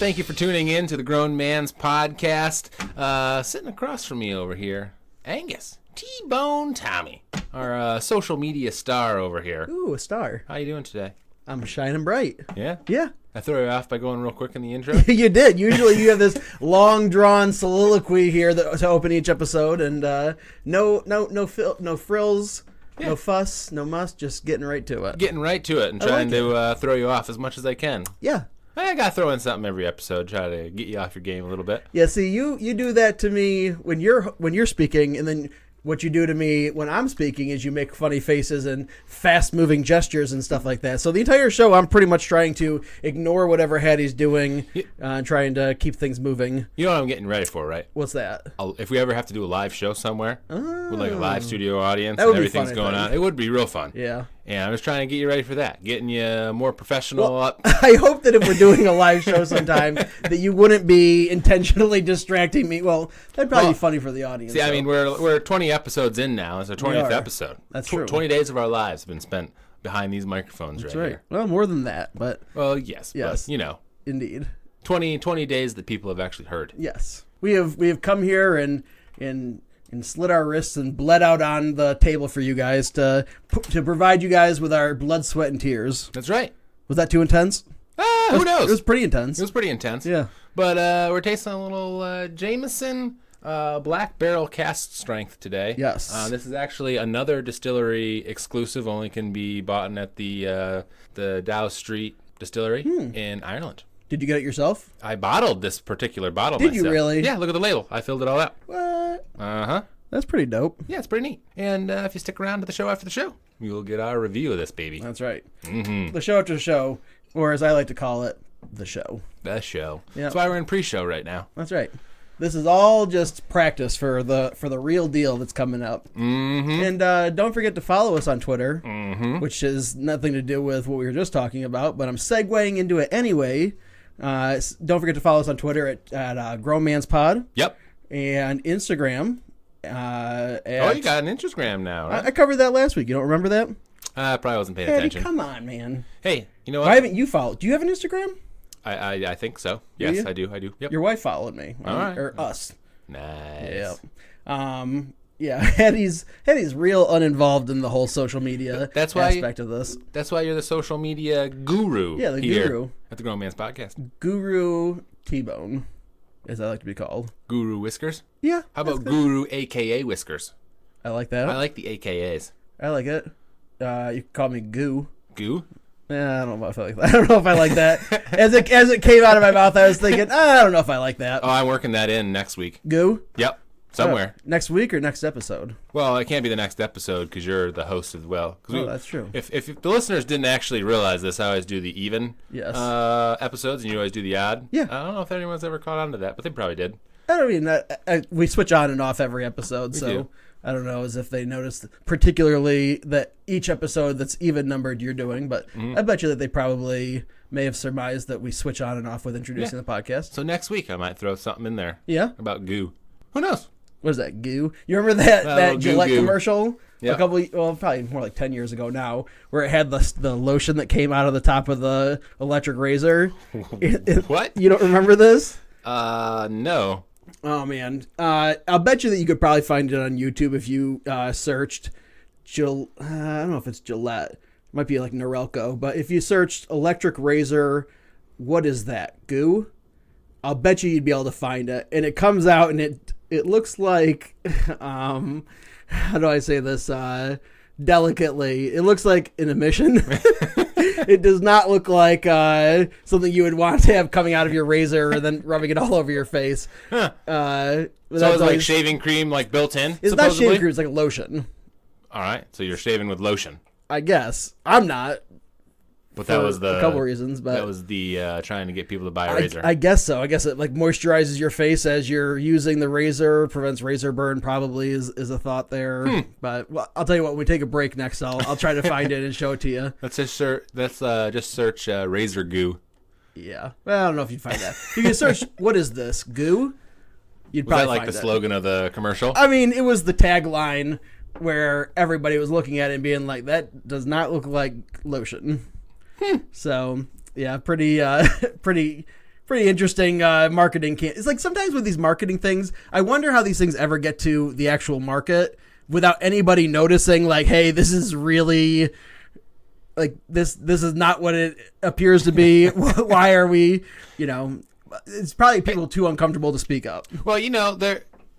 Thank you for tuning in to the Grown Man's Podcast. Sitting across from me over here, Angus, T-Bone Tommy, our social media star over here. Ooh, a star. How you doing today? I'm shining bright. Yeah? Yeah. I threw you off by going real quick in the intro? You did. Usually you have this long-drawn soliloquy here to open each episode, and no frills, yeah. No fuss, no muss, just getting right to it. Getting right to it and trying to throw you off as much as I can. Yeah. I got to throw in something every episode, try to get you off your game a little bit. Yeah, see, you do that to me when you're speaking, and then what you do to me when I'm speaking is you make funny faces and fast-moving gestures and stuff like that. So the entire show, I'm pretty much trying to ignore whatever Haddy's doing and trying to keep things moving. You know what I'm getting ready for, right? What's that? If we ever have to do a live show somewhere with like a live studio audience and everything's going on, it would be real fun. Yeah. And I'm just trying to get you ready for that, getting you more professional up. I hope that if we're doing a live show sometime, that you wouldn't be intentionally distracting me. Well, that'd probably be funny for the audience. See, I mean, we're 20 episodes in now. It's our 20th episode. That's true. 20 days of our lives have been spent behind these microphones. That's right here. Well, more than that, but... Well, yes. But, you know. Indeed. 20 days that people have actually heard. Yes. We have come here and slit our wrists and bled out on the table for you guys to provide you guys with our blood, sweat, and tears. That's right. Was that too intense? Who knows? It was pretty intense. It was pretty intense. Yeah. But we're tasting a little Jameson Black Barrel Cask Strength today. Yes. This is actually another distillery exclusive, only can be bought at the Dow Street Distillery in Ireland. Did you get it yourself? I bottled this particular bottle Did myself. you really? Yeah, look at the label. I filled it all out. What? Uh-huh. That's pretty dope. Yeah, it's pretty neat. And if you stick around to the show after the show, you'll get our review of this baby. That's right. Mm-hmm. The show after the show, or as I like to call it, the show. The show. Yep. That's why we're in pre-show right now. That's right. This is all just practice for the real deal that's coming up. Mm-hmm. And don't forget to follow us on Twitter, which has nothing to do with what we were just talking about, but I'm segueing into it anyway. Don't forget to follow us on Twitter at Grown Man's Pod. Yep. And Instagram. You got an Instagram now, right? I covered that last week. You don't remember that? I probably wasn't paying Haddy, attention. come on, man. Hey, you know what? Why haven't you followed? Do you have an Instagram? I think so. Yes, I do. Yep. Your wife followed me. All right. Or us. Nice. Yep. Yeah, Haddy's real uninvolved in the whole social media aspect of this. That's why you're the social media guru. Yeah, the here guru at the Grown Man's Podcast. Guru T-Bone, as I like to be called. Guru Whiskers. Yeah. How about Guru AKA Whiskers? I like that. I like the AKAs. I like it. You can call me Goo. Goo? I don't know if I like that. I don't know if I like that. As it came out of my mouth, I was thinking, I don't know if I like that. Oh, I'm working that in next week. Goo? Yep. Somewhere. Next week or next episode? Well, it can't be the next episode because you're the host as well. That's true. If the listeners didn't actually realize this, I always do the even episodes and you always do the odd. Yeah. I don't know if anyone's ever caught on to that, but they probably did. I don't mean, we switch on and off every episode, We so do. I don't know as if they noticed particularly that each episode that's even numbered you're doing, but I bet you that they probably may have surmised that we switch on and off with introducing the podcast. So next week I might throw something in there. Yeah? About goo. Who knows? What is that, Goo? You remember that Gillette commercial? Yep. Probably more like 10 years ago now, where it had the lotion that came out of the top of the electric razor. What? You don't remember this? No. Oh, man. I'll bet you that you could probably find it on YouTube if you searched I don't know if it's Gillette. It might be like Norelco. But if you searched electric razor, what is that? Goo? I'll bet you'd be able to find it. And it comes out and it looks like, how do I say this delicately? It looks like an emission. It does not look like something you would want to have coming out of your razor and then rubbing it all over your face. Huh. So it's like shaving cream like built in? It's not shaving cream, it's like a lotion. All right, so you're shaving with lotion. I guess. I'm not. But that was a couple reasons, but that was the trying to get people to buy a razor. I guess so. I guess it like moisturizes your face as you're using the razor, prevents razor burn. Probably is a thought there. But I'll tell you what. When we take a break next, I'll try to find it and show it to you. Let's just search razor goo. Yeah, well, I don't know if you'd find that. If you search what is this goo, you'd probably like find the slogan of the commercial. I mean, it was the tagline where everybody was looking at it and being like, "That does not look like lotion." So yeah, pretty pretty interesting marketing It's like sometimes with these marketing things, I wonder how these things ever get to the actual market without anybody noticing, like, hey, this is really, like, this is not what it appears to be. Why are we, it's probably people too uncomfortable to speak up. Well,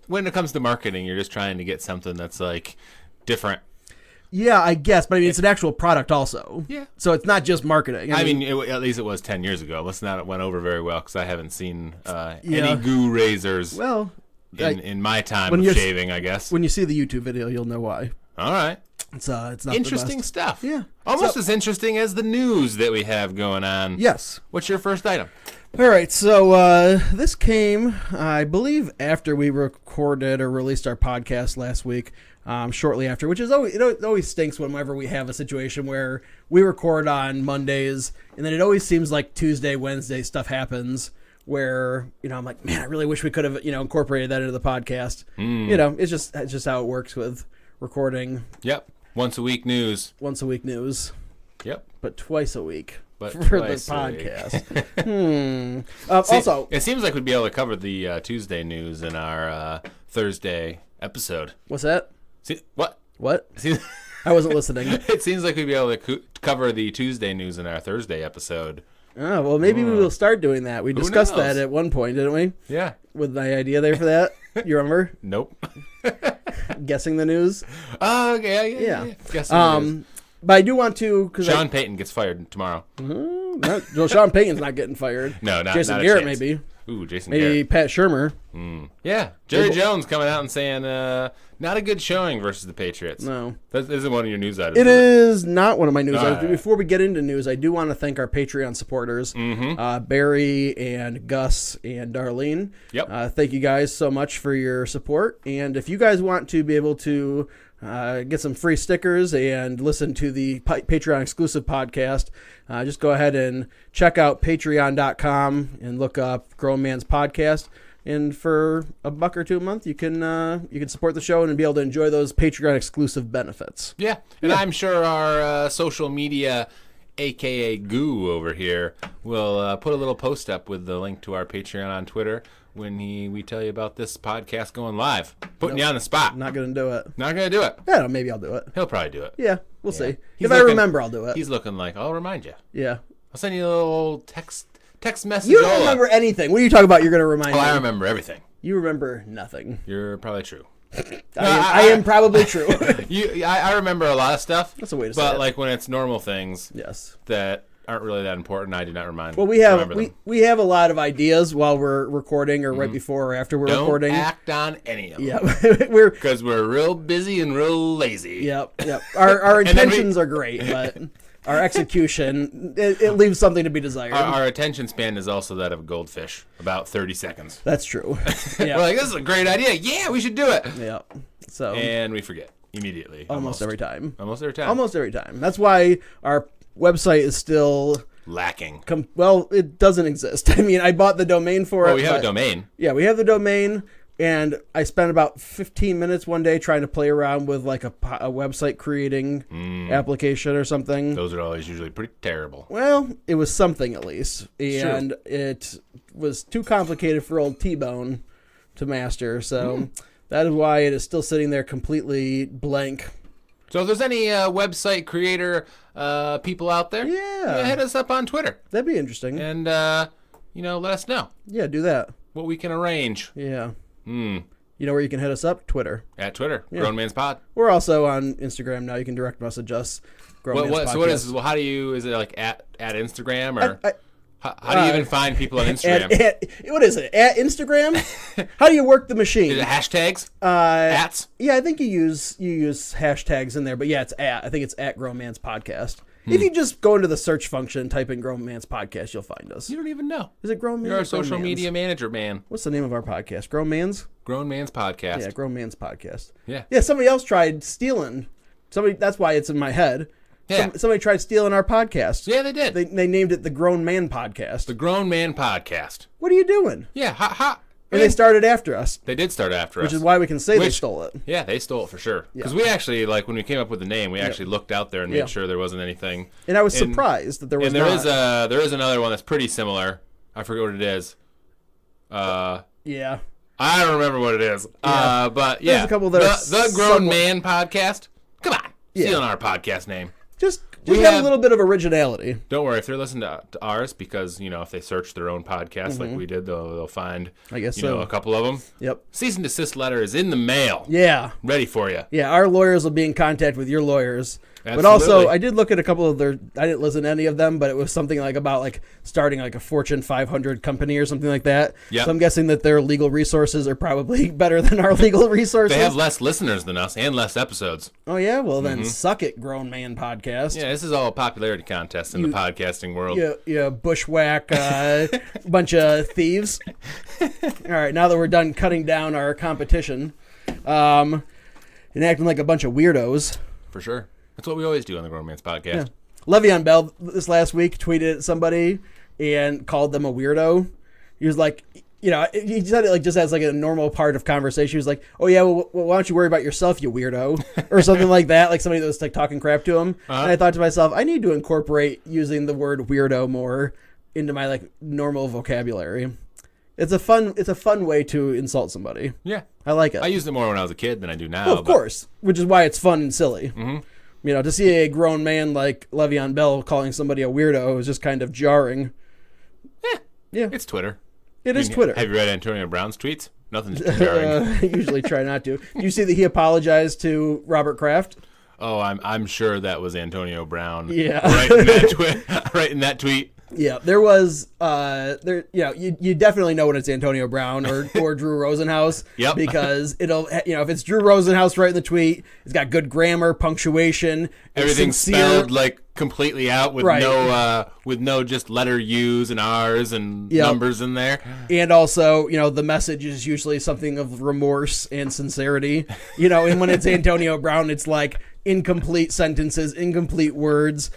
when it comes to marketing, you're just trying to get something that's, like, different. Yeah, I guess, but I mean, it's an actual product also. Yeah. So it's not just marketing. I mean at least it was 10 years ago. Unless not, it went over very well because I haven't seen any goo razors in my time of shaving, I guess. When you see the YouTube video, you'll know why. All right. It's not interesting the best stuff. Yeah. Almost as interesting as the news that we have going on. Yes. What's your first item? All right, so this came, I believe, after we recorded or released our podcast last week. Shortly after, which is always, it always stinks whenever we have a situation where we record on Mondays and then it always seems like Tuesday, Wednesday stuff happens where, I'm like, man, I really wish we could have, incorporated that into the podcast. It's just how it works with recording. Yep. Once a week news. Yep. But twice a week. But for the podcast. Also, it seems like we'd be able to cover the Tuesday news in our Thursday episode. What's that? See, what? I wasn't listening. It seems like we'd be able to cover the Tuesday news in our Thursday episode. Oh, well, maybe we will start doing that. We discussed that at one point, didn't we? Yeah. With my idea there for that. You remember? Nope. Guessing the news? Oh, okay. Yeah. Guessing the news. But I do want to... Sean Payton gets fired tomorrow. Sean Payton's not getting fired. No, not Jason not Garrett, a chance. maybe. Ooh, Jason Maybe Garrett. Pat Shurmur. Yeah. Jerry Jones coming out and saying not a good showing versus the Patriots. No. That isn't one of your news items. It is not one of my news items. Right. But before we get into news, I do want to thank our Patreon supporters, Barry and Gus and Darlene. Yep. Thank you guys so much for your support. And if you guys want to be able to get some free stickers and listen to the Patreon exclusive podcast, just go ahead and check out patreon.com and look up Grown Man's Podcast. And for $1 or $2 a month, you can support the show and be able to enjoy those Patreon exclusive benefits. Yeah, and I'm sure our social media, aka Goo over here, will put a little post up with the link to our Patreon on Twitter when we tell you about this podcast going live. Putting you on the spot. Not going to do it. Not going to do it. Yeah, maybe I'll do it. He'll probably do it. Yeah, we'll see. If I remember, I'll do it. He's looking like, I'll remind you. Yeah. I'll send you a little text message. You don't remember anything. What are you talking about? You're going to remind me. I remember everything. You remember nothing. You're probably true. I am probably true. I remember a lot of stuff. That's a way to say it. But like when it's normal things that aren't really that important, I do not remind. Well, we have a lot of ideas while we're recording or right before or after we're recording. Don't act on any of them. Yeah, because we're real busy and real lazy. Yep. Our intentions are great, but our execution, it leaves something to be desired. Our attention span is also that of a goldfish, about 30 seconds. That's true. We're like, this is a great idea. Yeah, we should do it. Yeah. So and we forget immediately. Almost every time. Almost every time. Almost every time. That's why our website is still lacking. Well, it doesn't exist. I mean, I bought the domain for it. We have a domain. Yeah, we have the domain. And I spent about 15 minutes one day trying to play around with like a website creating application or something. Those are always usually pretty terrible. Well, it was something at least. And it was too complicated for old T-Bone to master. So that is why it is still sitting there completely blank. So if there's any website creator people out there, hit us up on Twitter. That'd be interesting. And, let us know. Yeah, do that. What we can arrange. Yeah. You know where you can hit us up? Twitter. At Twitter. Yeah. Grown Man's Pod. We're also on Instagram now. You can direct message us. Grown Man's Podcast. So what is, how do you, is it like at Instagram or how do you even find people on Instagram? What is it? At Instagram? How do you work the machine? Is it hashtags? Ats? Yeah, I think you use hashtags in there, but yeah, I think it's at Grown Man's Podcast. If you just go into the search function and type in Grown Man's Podcast, you'll find us. You don't even know. Is it Grown Man's? You're our social media manager, man. What's the name of our podcast? Grown Man's? Grown Man's Podcast. Yeah, Grown Man's Podcast. Yeah. Yeah, somebody else tried stealing. That's why it's in my head. Yeah. Somebody tried stealing our podcast. Yeah, they did. They named it the Grown Man Podcast. The Grown Man Podcast. What are you doing? Yeah, And they started after us. They did start after us. Which is why we can say they stole it. Yeah, they stole it for sure. Because we actually, when we came up with the name, we actually looked out there and made sure there wasn't anything. And I was surprised that there was not. And there is another one that's pretty similar. I forget what it is. Yeah. I don't remember what it is. Yeah. But yeah. There's a couple that the Grown Man Podcast. Come on. Stealing our podcast name. Just have a little bit of originality. Don't worry if they're listening to ours, because if they search their own podcast like we did, they'll find I guess a couple of them. Yep. Cease and desist letter is in the mail. Yeah. Ready for you. Yeah, our lawyers will be in contact with your lawyers. Absolutely. But also, I did look at a couple of I didn't listen to any of them, but it was something about starting a Fortune 500 company or something like that. Yep. So I'm guessing that their legal resources are probably better than our legal resources. They have less listeners than us and less episodes. Oh, yeah? Well, then suck it, Grown Man Podcast. Yeah, this is all a popularity contest in the podcasting world. Yeah, bushwhack bunch of thieves. All right, now that we're done cutting down our competition and acting like a bunch of weirdos. For sure. That's what we always do on the Grown Man's Podcast. Yeah. Le'Veon Bell this last week tweeted at somebody and called them a weirdo. He was like, he said it just as a normal part of conversation. He was like, oh yeah, well, why don't you worry about yourself, you weirdo, or something like that. Like somebody that was talking crap to him. Uh-huh. And I thought to myself, I need to incorporate using the word weirdo more into my normal vocabulary. It's a fun way to insult somebody. Yeah, I like it. I used it more when I was a kid than I do now. Well, of course, which is why it's fun and silly. Mm-hmm. To see a grown man like Le'Veon Bell calling somebody a weirdo is just kind of jarring. Yeah. It's Twitter. It is Twitter. Have you read Antonio Brown's tweets? Nothing's too jarring. I usually try not to. Do you see that he apologized to Robert Kraft? Oh, I'm sure that was Antonio Brown. Yeah. Right in that tweet. Yeah, there was you definitely know when it's Antonio Brown or Drew Rosenhaus. Yep. Because it'll if it's Drew Rosenhaus right in the tweet, it's got good grammar, punctuation, everything's spelled completely out with no just letter U's and R's and numbers in there. And also, the message is usually something of remorse and sincerity. And when it's Antonio Brown, it's incomplete sentences, incomplete words,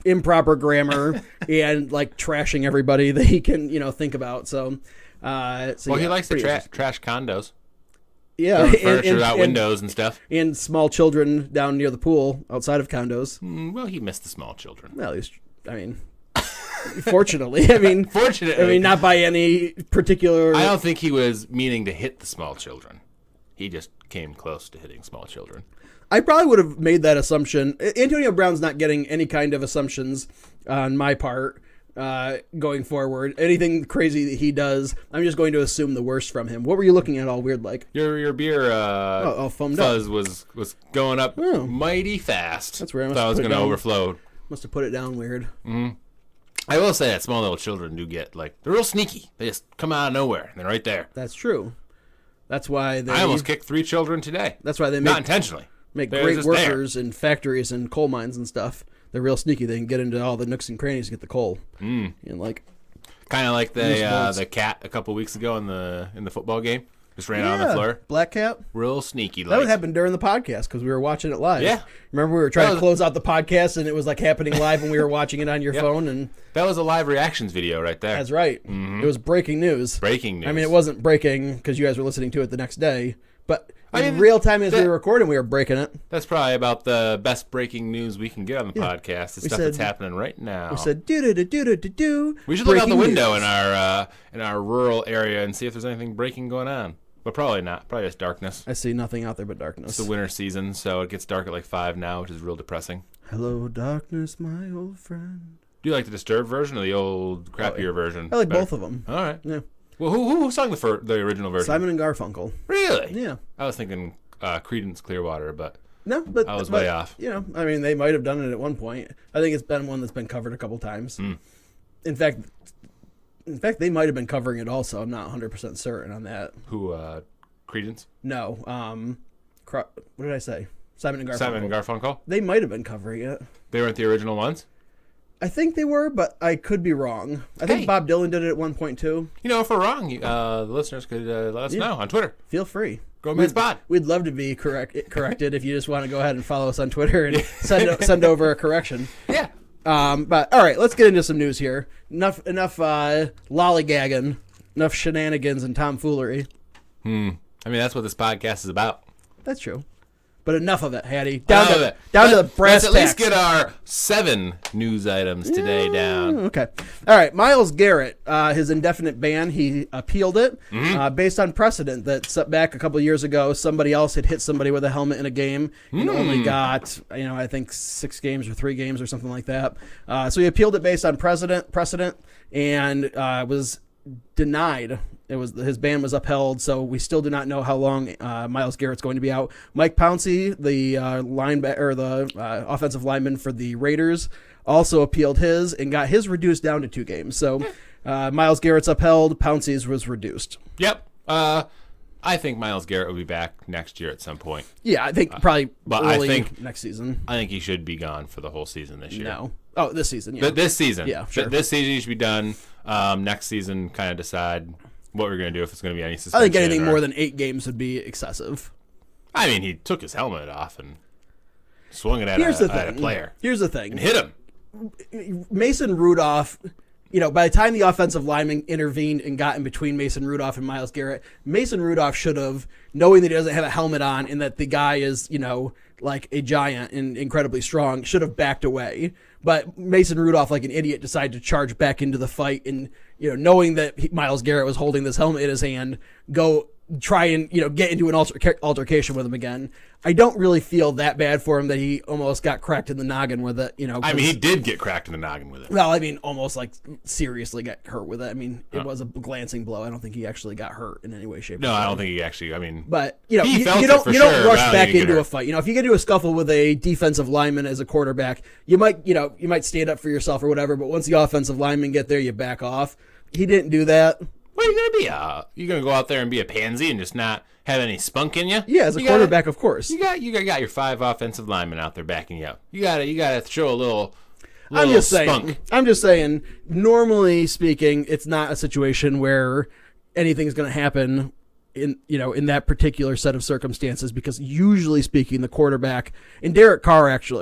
improper grammar, and trashing everybody that he can, think about. So he likes to trash condos. Yeah, furniture out windows and stuff. And small children down near the pool outside of condos. Well, he missed the small children. Well, fortunately. Fortunately. Not by any particular... I don't think he was meaning to hit the small children. He just came close to hitting small children. I probably would have made that assumption. Antonio Brown's not getting any kind of assumptions on my part going forward. Anything crazy that he does, I'm just going to assume the worst from him. What were you looking at all weird like? Your beer foamed fuzz up. was going up mighty fast. That's where I thought it was going to overflow. Must have put it down weird. Mm-hmm. I will say that small little children do get they're real sneaky. They just come out of nowhere and they're right there. That's true. That's why I almost kicked 3 children today. That's why they not intentionally. Make great workers in factories and coal mines and stuff. They're real sneaky. They can get into all the nooks and crannies to get the coal. And kind of like the cat a couple weeks ago in the football game. Just ran out on the floor. Black cat. Real sneaky. That would happen during the podcast because we were watching it live. Yeah. Remember we were trying to close out the podcast and it was happening live when we were watching it on your phone. And that was a live reactions video right there. That's right. Mm-hmm. It was breaking news. Breaking news. It wasn't breaking because you guys were listening to it the next day. But in real time as we were recording, we were breaking it. That's probably about the best breaking news we can get on the podcast. The stuff that's happening right now. We said do. We should look out the window in our rural area and see if there's anything breaking going on. But probably not. Probably just darkness. I see nothing out there but darkness. It's the winter season, so it gets dark at 5 now, which is real depressing. Hello, darkness, my old friend. Do you like the Disturbed version or the old crappier version? I like both of them. All right. Yeah. Well, who sung the original version? Simon and Garfunkel. Really? Yeah. I was thinking Creedence Clearwater, but I was way off. They might have done it at one point. I think it's been one that's been covered a couple times. In fact, they might have been covering it also. I'm not 100% certain on that. Who, Creedence? No. What did I say? Simon and Garfunkel. Simon and Garfunkel? They might have been covering it. They weren't the original ones? I think they were, but I could be wrong. I think Bob Dylan did it at one point too. If we're wrong, the listeners could let us know on Twitter. Feel free. Go Man's Pod. We'd love to be corrected if you just want to go ahead and follow us on Twitter and send over a correction. Yeah. But all right, let's get into some news here. Enough lollygagging, enough shenanigans and tomfoolery. That's what this podcast is about. That's true. But enough of it, Haddy. Down to the brass let's at least tacks. get our 7 news items today down. Okay. All right. Myles Garrett, his indefinite ban, he appealed it based on precedent that set back a couple of years ago. Somebody else had hit somebody with a helmet in a game and only got, I think 6 games or 3 games or something like that. So he appealed it based on precedent and was denied. His ban was upheld, so we still do not know how long Myles Garrett's going to be out. Mike Pouncey, the offensive lineman for the Raiders, also appealed his and got his reduced down to 2 games. So Myles Garrett's upheld, Pouncey's was reduced. Yep. I think Myles Garrett will be back next year at some point. Yeah, I think probably early I next season. I think he should be gone for the whole season this year. No. Oh, this season, yeah. This season. Yeah, sure. This season he should be done. Next season, kind of decide what we're going to do, if it's going to be any suspension. I think anything more than 8 games would be excessive. I mean, he took his helmet off and swung it at a player. Here's the thing. And hit him. Mason Rudolph, by the time the offensive lineman intervened and got in between Mason Rudolph and Myles Garrett, Mason Rudolph should have, knowing that he doesn't have a helmet on and that the guy is, like a giant and incredibly strong, should have backed away. But Mason Rudolph, like an idiot, decided to charge back into the fight and, knowing that Myles Garrett was holding this helmet in his hand, go try and, get into an altercation with him again. I don't really feel that bad for him that he almost got cracked in the noggin with it, I mean, he did get cracked in the noggin with it. Well, I mean, almost like seriously got hurt with it. I mean, it was a glancing blow. I don't think he actually got hurt in any way, shape, or form. No, I don't think he actually, But, he you felt don't sure. rush back into a fight. If you get into a scuffle with a defensive lineman as a quarterback, you might stand up for yourself or whatever, but once the offensive linemen get there, you back off. He didn't do that. What are you going to be? You going to go out there and be a pansy and just not have any spunk in you? Yeah, as a quarterback, of course. You got your 5 offensive linemen out there backing you up. You got to show a little spunk. I'm just saying, normally speaking, it's not a situation where anything's going to happen in that particular set of circumstances, because usually speaking, the quarterback, and David Carr actually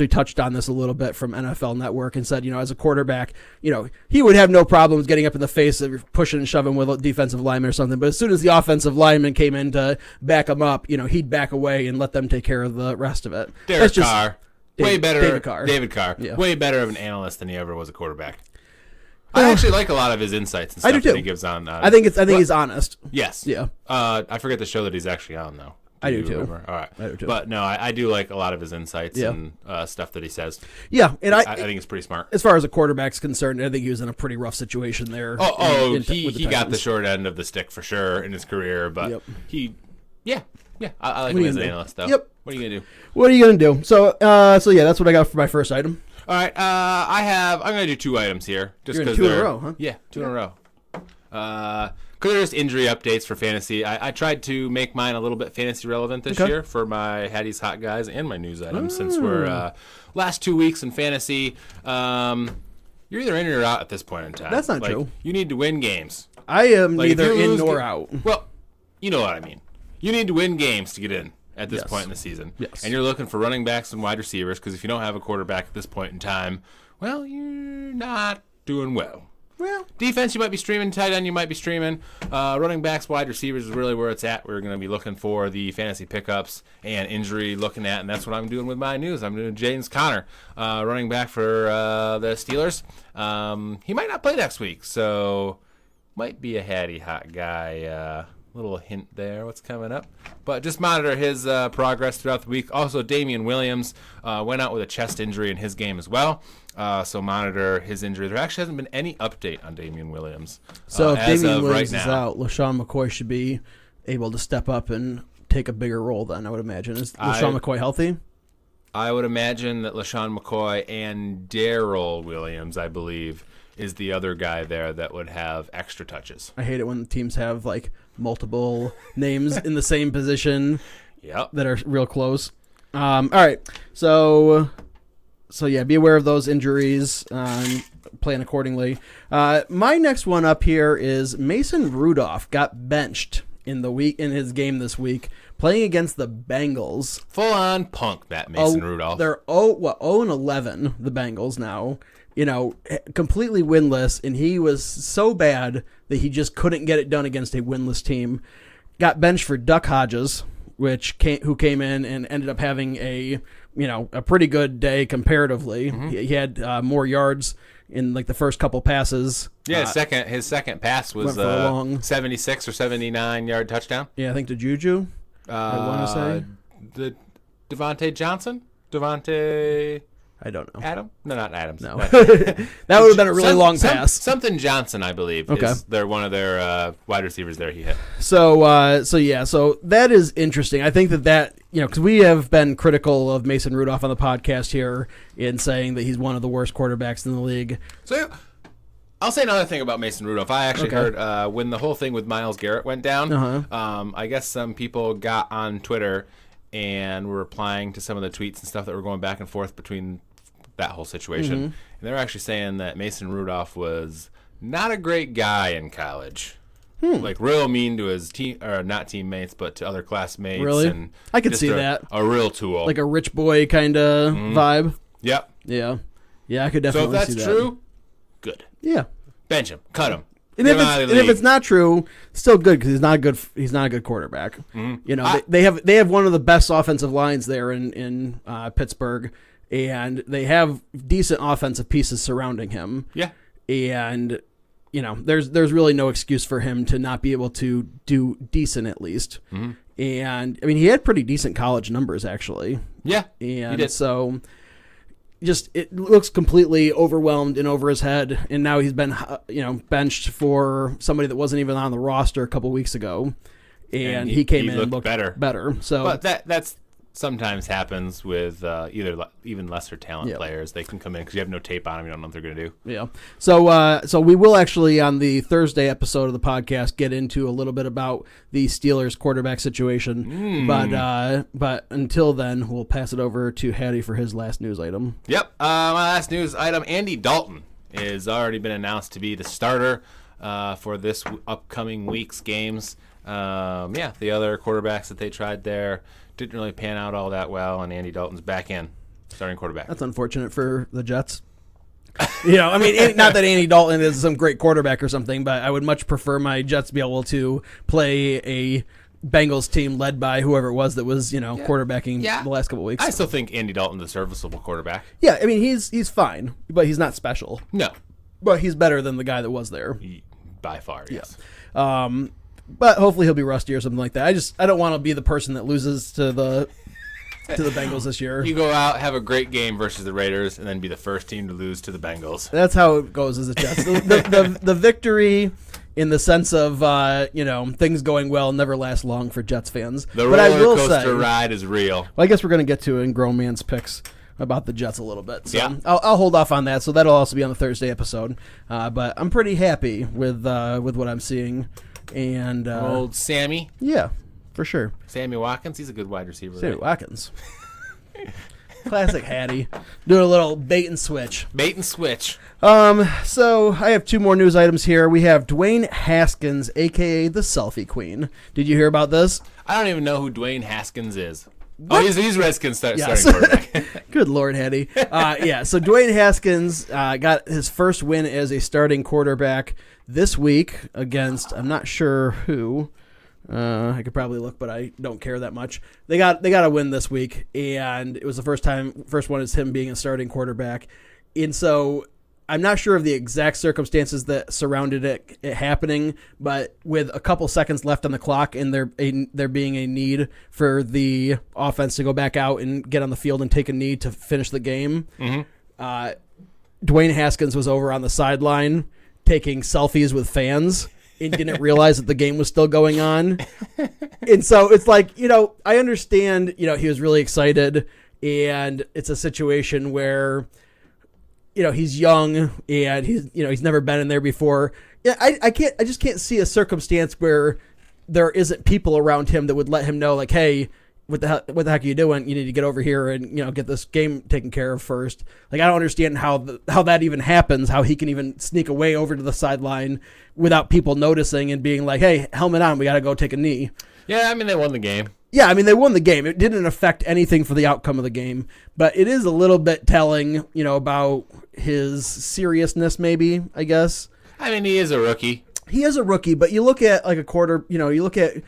touched on this a little bit from NFL Network and said, as a quarterback, he would have no problems getting up in the face of pushing and shoving with a defensive lineman or something. But as soon as the offensive lineman came in to back him up, he'd back away and let them take care of the rest of it. David Carr, Yeah. way better of an analyst than he ever was a quarterback. I actually like a lot of his insights and stuff that he gives on. I think he's honest. Yes. Yeah. I forget the show that he's actually on, though. I do too. All right. I do too. But no, I do like a lot of his insights and stuff that he says. Yeah, and I think it's pretty smart. As far as a quarterback's concerned, I think he was in a pretty rough situation there. He got the short end of the stick for sure in his career, but I like him as an analyst, though. Yep. What are you gonna do? What are you gonna do? So that's what I got for my first item. All right, I'm going to do 2 items here. Just because 2 in a row, huh? Yeah, 2 in a row. Because they're just injury updates for fantasy. I tried to make mine a little bit fantasy relevant this year for my Haddy's Hot Guys and my news items, since we're last 2 weeks in fantasy. You're either in or out at this point in time. That's not true. You need to win games. I am neither in nor out. Well, you know what I mean. You need to win games to get in at this point in the season. Yes. And you're looking for running backs and wide receivers, because if you don't have a quarterback at this point in time, well, you're not doing well. Well, defense, you might be streaming. Tight end, you might be streaming. Running backs, wide receivers is really where it's at. We're going to be looking for the fantasy pickups and injury looking at, and that's what I'm doing with my news. I'm doing James Conner, running back for the Steelers. He might not play next week, so might be a Haddy hot guy. Little hint there, what's coming up. But just monitor his progress throughout the week. Also, Damian Williams went out with a chest injury in his game as well. So monitor his injury. There actually hasn't been any update on Damian Williams. So if Damian Williams is out, LaShawn McCoy should be able to step up and take a bigger role then, I would imagine. Is LaShawn McCoy healthy? I would imagine that LaShawn McCoy and Darrell Williams, I believe, is the other guy there that would have extra touches. I hate it when teams have multiple names in the same position that are real close. All right. So yeah, be aware of those injuries. Plan accordingly. My next one up here is Mason Rudolph got benched in his game this week, playing against the Bengals. Full on punk that Mason Rudolph. They're 0-11, the Bengals now. Completely winless, and he was so bad that he just couldn't get it done against a winless team. Got benched for Duck Hodges, who came in and ended up having a pretty good day comparatively. He had more yards in like the first couple passes. Yeah, his second pass was 76 or 79 yard touchdown. Yeah, I think to Juju. I want to say the Devontae Johnson. Devontae. I don't know. Adam? No, not Adams. No. That would have been a really long pass. Something Johnson, I believe. Okay. They're one of their wide receivers there he hit. So that is interesting. I think that because we have been critical of Mason Rudolph on the podcast here in saying that he's one of the worst quarterbacks in the league. So I'll say another thing about Mason Rudolph. I actually heard when the whole thing with Myles Garrett went down, I guess some people got on Twitter and were replying to some of the tweets and stuff that were going back and forth between that whole situation. And they were actually saying that Mason Rudolph was not a great guy in college. Like real mean to his not teammates, but to other classmates. Really? And I could see that. A real tool. Like a rich boy kind of vibe. Yep. Yeah. Yeah, I could definitely see that. So if that's true, good. Yeah. Bench him. Cut him. And if it's not true, still good because he's not a good quarterback. They have one of the best offensive lines there in Pittsburgh, and they have decent offensive pieces surrounding him. Yeah. And there's really no excuse for him to not be able to do decent at least. And I mean, he had pretty decent college numbers actually. Yeah. And he did. So just it looks completely overwhelmed and over his head, and now he's been benched for somebody that wasn't even on the roster a couple weeks ago, and he came in and looked better. So, but that's sometimes happens with even lesser talent players. They can come in because you have no tape on them. You don't know what they're going to do. Yeah. So we will actually on the Thursday episode of the podcast get into a little bit about the Steelers quarterback situation. But until then, we'll pass it over to Haddy for his last news item. Yep. My last news item: Andy Dalton has already been announced to be the starter for this upcoming week's games. The other quarterbacks that they tried there didn't really pan out all that well, and Andy Dalton's back in, starting quarterback. That's unfortunate for the Jets. I mean, not that Andy Dalton is some great quarterback or something, but I would much prefer my Jets be able to play a Bengals team led by whoever it was that was, quarterbacking the last couple of weeks. I still think Andy Dalton's a serviceable quarterback. Yeah, I mean, he's fine, but he's not special. No. But he's better than the guy that was there. By far, yes. Yeah. But hopefully he'll be rusty or something like that. I don't want to be the person that loses to the Bengals this year. You go out, have a great game versus the Raiders, and then be the first team to lose to the Bengals. That's how it goes as a Jets. The victory in the sense of things going well never lasts long for Jets fans. The roller coaster ride is real. Well, I guess we're going to get to in Grown Man's Picks about the Jets a little bit. So yeah. I'll hold off on that. So that'll also be on the Thursday episode. But I'm pretty happy with what I'm seeing. And old Sammy. Yeah, for sure. Sammy Watkins, he's a good wide receiver. Sammy Watkins. Classic Haddy. Doing a little bait and switch. Bait and switch. So I have two more news items here. We have Dwayne Haskins, a.k.a. the Selfie Queen. Did you hear about this? I don't even know who Dwayne Haskins is. What? Oh, he's Redskins starting quarterback. Good Lord, Haddy. So Dwayne Haskins got his first win as a starting quarterback this week against, I'm not sure who. I could probably look, but I don't care that much. They got a win this week, and it was the first one is him being a starting quarterback. And so I'm not sure of the exact circumstances that surrounded it happening, but with a couple seconds left on the clock and there being a need for the offense to go back out and get on the field and take a knee to finish the game, Dwayne Haskins was over on the sideline taking selfies with fans and didn't realize that the game was still going on. And so it's like, I understand, he was really excited, and it's a situation where he's young and he's never been in there before. Yeah, I just can't see a circumstance where there isn't people around him that would let him know, like, hey, what the heck are you doing? You need to get over here and get this game taken care of first. Like, I don't understand how that even happens. How he can even sneak away over to the sideline without people noticing and being like, hey, helmet on, we got to go take a knee. Yeah, I mean, they won the game. Yeah, I mean, they won the game. It didn't affect anything for the outcome of the game, but it is a little bit telling, about his seriousness, maybe, I guess. I mean, he is a rookie. He is a rookie, but you look at like a quarter, you look at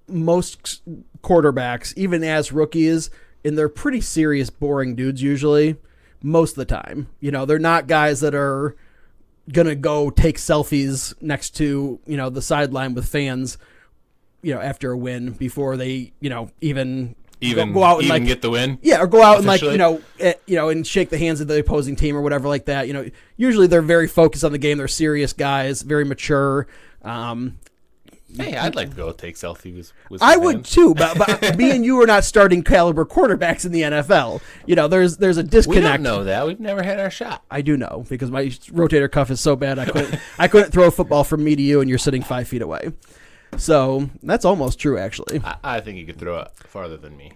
most quarterbacks, even as rookies, and they're pretty serious, boring dudes usually, most of the time. You know, they're not guys that are going to go take selfies next to, you know, the sideline with fans, you know, after a win before they, you know, even go out and like get the win. Yeah, or go out officially. and like, and shake the hands of the opposing team or whatever like that. You know, usually they're very focused on the game. They're serious guys, very mature. Hey, I'd like to go take selfies with I some would fans. too, but me and you are not starting caliber quarterbacks in the NFL. You know, there's a disconnect. We don't know that. We've never had our shot. I do know because my rotator cuff is so bad I couldn't throw a football from me to you, and you're sitting 5 feet away. So that's almost true, actually. I think you could throw it farther than me.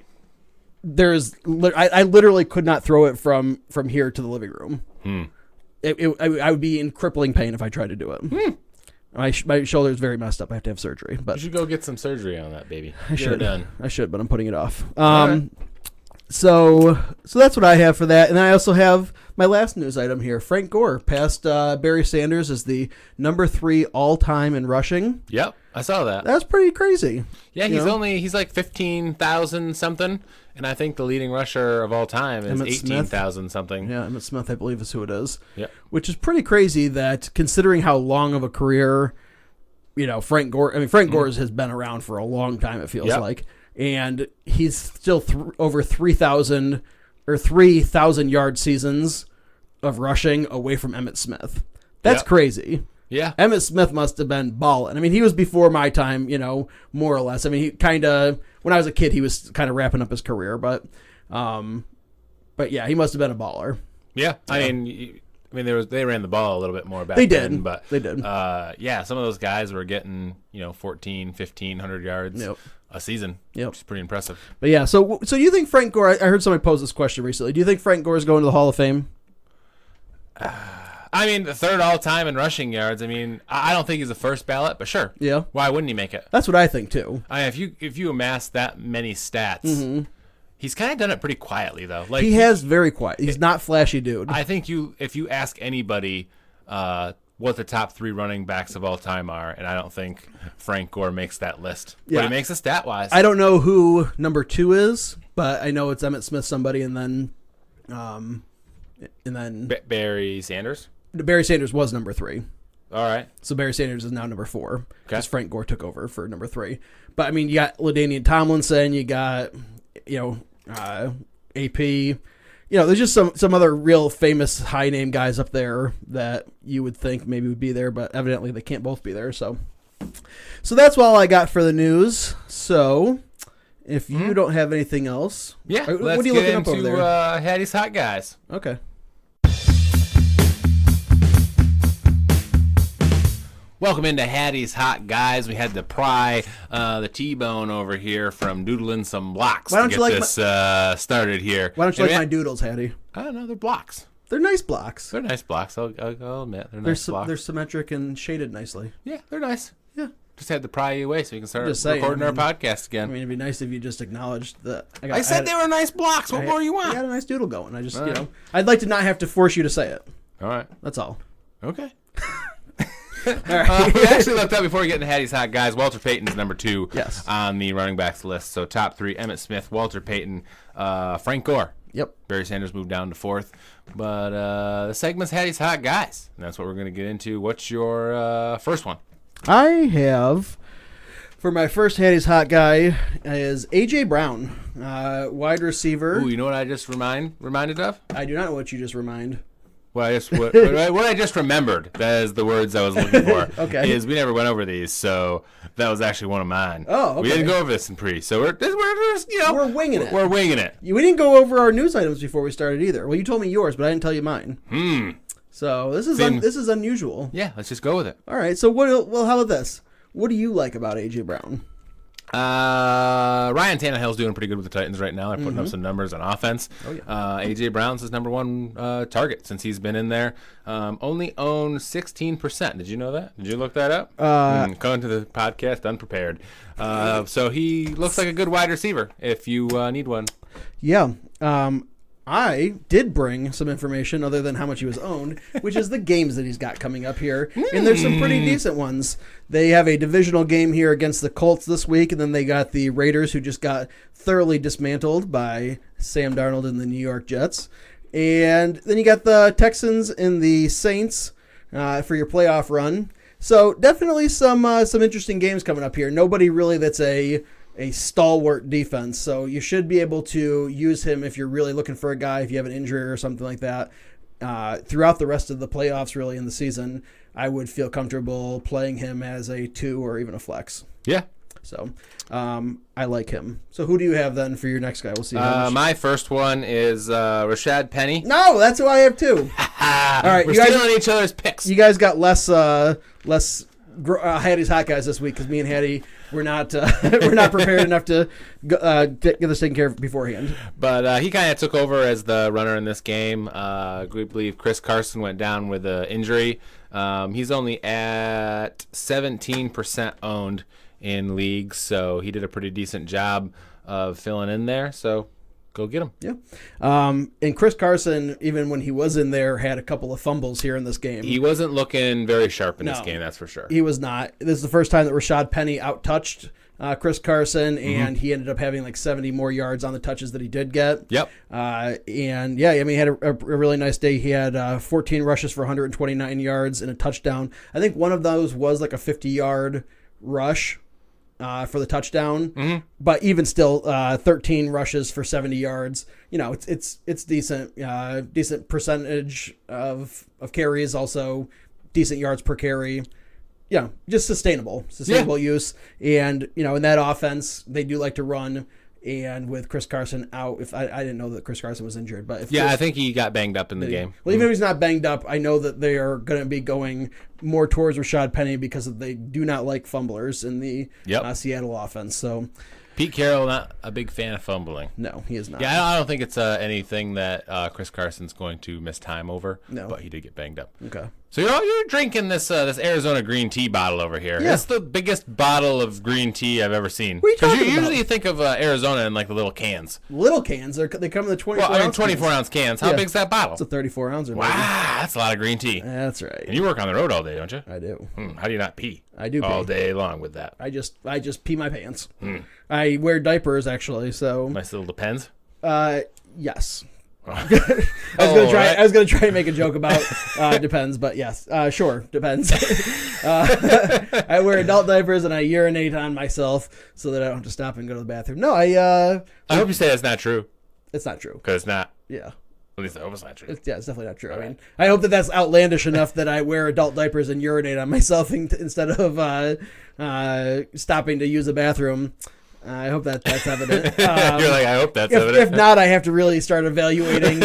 I literally could not throw it from here to the living room. I would be in crippling pain if I tried to do it. My shoulder is very messed up. I have to have surgery. But You should go get some surgery on that, baby. I should. Done. I should, but I'm putting it off. Right. So that's what I have for that. And then I also have my last news item here. Frank Gore passed Barry Sanders as the number 3 all-time in rushing. Yep, I saw that. That's pretty crazy. Yeah, he's like 15,000 something, and I think the leading rusher of all time is 18,000 something. Yeah, Emmitt Smith, I believe, is who it is. Yep. Which is pretty crazy that considering how long of a career, you know, Frank Gore has been around for a long time, it feels like. And he's still over 3,000 yard seasons of rushing away from Emmitt Smith. That's crazy. Yeah. Emmitt Smith must have been balling. I mean, he was before my time, you know, more or less. I mean, he kind of, when I was a kid, he was kind of wrapping up his career, but yeah, he must have been a baller. Yeah. I mean, they ran the ball a little bit more back They then. did. But They did. Yeah, some of those guys were getting, 14, 1,500 yards a season. Yep. Which is pretty impressive. But yeah, so you think Frank Gore, I heard somebody pose this question recently. Do you think Frank Gore is going to the Hall of Fame? I mean, the third all-time in rushing yards. I mean, I don't think he's the first ballot, but sure. Yeah. Why wouldn't he make it? That's what I think too. I mean, if you amass that many stats, he's kind of done it pretty quietly though. Like He has very quiet. He's not flashy dude. I think if you ask anybody what the top 3 running backs of all time are, and I don't think Frank Gore makes that list. Yeah. But he makes it stat-wise. I don't know who number 2 is, but I know it's Emmitt Smith somebody, and then Barry Sanders. Barry Sanders was number 3. All right. So Barry Sanders is now number 4 because Okay. Frank Gore took over for number 3. But I mean, you got LaDainian Tomlinson, you got AP. You know, there's just some other real famous high name guys up there that you would think maybe would be there, but evidently they can't both be there. So that's all I got for the news. So if you don't have anything else, Yeah. what Let's are you get looking up over into there? Haddy's Hot Guys. Okay. Welcome into Haddy's Hot Guys. We had to pry the T-bone over here from doodling some blocks Why don't to you get like this started here. Why don't you And like my doodles, Hattie? I don't know. They're blocks. They're nice blocks. They're nice blocks. I'll admit. They're nice blocks. They're symmetric and shaded nicely. Yeah, they're nice. Yeah. Just had to pry you away so we can start Just saying, recording I our mean- podcast I again. mean, it'd be nice if you just acknowledged that. I said they were nice blocks. What more you I want? got a nice doodle going. I just, All right. I'd like to not have to force you to say it. All right. That's all. Okay. All right. We actually looked up before we get into Haddy's Hot Guys. Walter Payton's number 2 Yes. on the running backs list. So top 3, Emmitt Smith, Walter Payton, Frank Gore. Yep. Barry Sanders moved down to 4th. But the segment's Haddy's Hot Guys. And that's what we're going to get into. What's your first one? I have, for my first Hattie's Hot Guy, is A.J. Brown, wide receiver. Ooh, you know what I just reminded of? I do not know what you just remind. What I just remembered, that is the words I was looking for. Okay. Is we never went over these, so that was actually one of mine. Oh, okay. We didn't go over this in pre, so we're just, We're winging it. We're winging it. We didn't go over our news items before we started either. Well, you told me yours, but I didn't tell you mine. So this is this is unusual. Yeah, let's just go with it. All right. So well, how about this? What do you like about A.J. Brown? Ryan Tannehill's doing pretty good with the Titans right now. They're putting up some numbers on offense. Oh, yeah. A.J. Brown's his number 1 target since he's been in there. Only owned 16%. Did you know that? Did you look that up? Going to the podcast unprepared. So he looks like a good wide receiver if you need one. Yeah. I did bring some information other than how much he was owned, which is the games that he's got coming up here. And there's some pretty decent ones. They have a divisional game here against the Colts this week, and then they got the Raiders, who just got thoroughly dismantled by Sam Darnold and the New York Jets. And then you got the Texans and the Saints for your playoff run. So definitely some interesting games coming up here. Nobody really that's a stalwart defense, so you should be able to use him if you're really looking for a guy, if you have an injury or something like that. Throughout the rest of the playoffs, really, in the season, I would feel comfortable playing him as a 2 or even a flex. Yeah. So I like him. So who do you have then for your next guy? We'll see. My first one is Rashad Penny. No, that's who I have too. All right, we're stealing each other's picks. You guys got less Haddy's hot guys this week because me and Haddy we're not prepared enough to get this taken care of beforehand. But he kind of took over as the runner in this game. We believe Chris Carson went down with an injury. He's only at 17% owned in leagues, so he did a pretty decent job of filling in there. So go get him. Yeah. And Chris Carson, even when he was in there, had a couple of fumbles here in this game. He wasn't looking very sharp in this game, that's for sure. He was not. This is the first time that Rashad Penny out-touched Chris Carson, and he ended up having like 70 more yards on the touches that he did get. Yep. And yeah, I mean, he had a really nice day. He had 14 rushes for 129 yards and a touchdown. I think one of those was like a 50-yard rush for the touchdown, but even still, 13 rushes for 70 yards. You know, it's decent, decent percentage of carries, also decent yards per carry. Yeah, just sustainable use. And you know, in that offense, they do like to run. And with Chris Carson out, if I didn't know that Chris Carson was injured, but I think he got banged up in the game. Well, even if he's not banged up, I know that they are going to be going more towards Rashad Penny because they do not like fumblers in the Seattle offense. So Pete Carroll, not a big fan of fumbling. No, he is not. Yeah, I don't think it's anything that Chris Carson's going to miss time over. No, but he did get banged up. Okay. So you're drinking this Arizona green tea bottle over here. Yeah. It's the biggest bottle of green tea I've ever seen. What are you talking about? Usually you think of Arizona in like the little cans. Little cans. They come in the 24-ounce cans. How big's that bottle? It's a 34-ouncer. Wow, that's a lot of green tea. That's right. And you work on the road all day, don't you? I do. How do you not pee? I do pee. All day long with that. I just pee my pants. I wear diapers actually, so nice little Depends. Yes. I was gonna try and make a joke about Depends, but yes, sure, Depends. I wear adult diapers and I urinate on myself so that I don't have to stop and go to the bathroom. No, I hope you say that's not true. It's not true. Because it's not. Yeah. At least I hope it's not true. It's definitely not true. I mean, I hope that's outlandish enough that I wear adult diapers and urinate on myself instead of stopping to use the bathroom. I hope that's evident. You're like, I hope that's evident. If not, I have to really start evaluating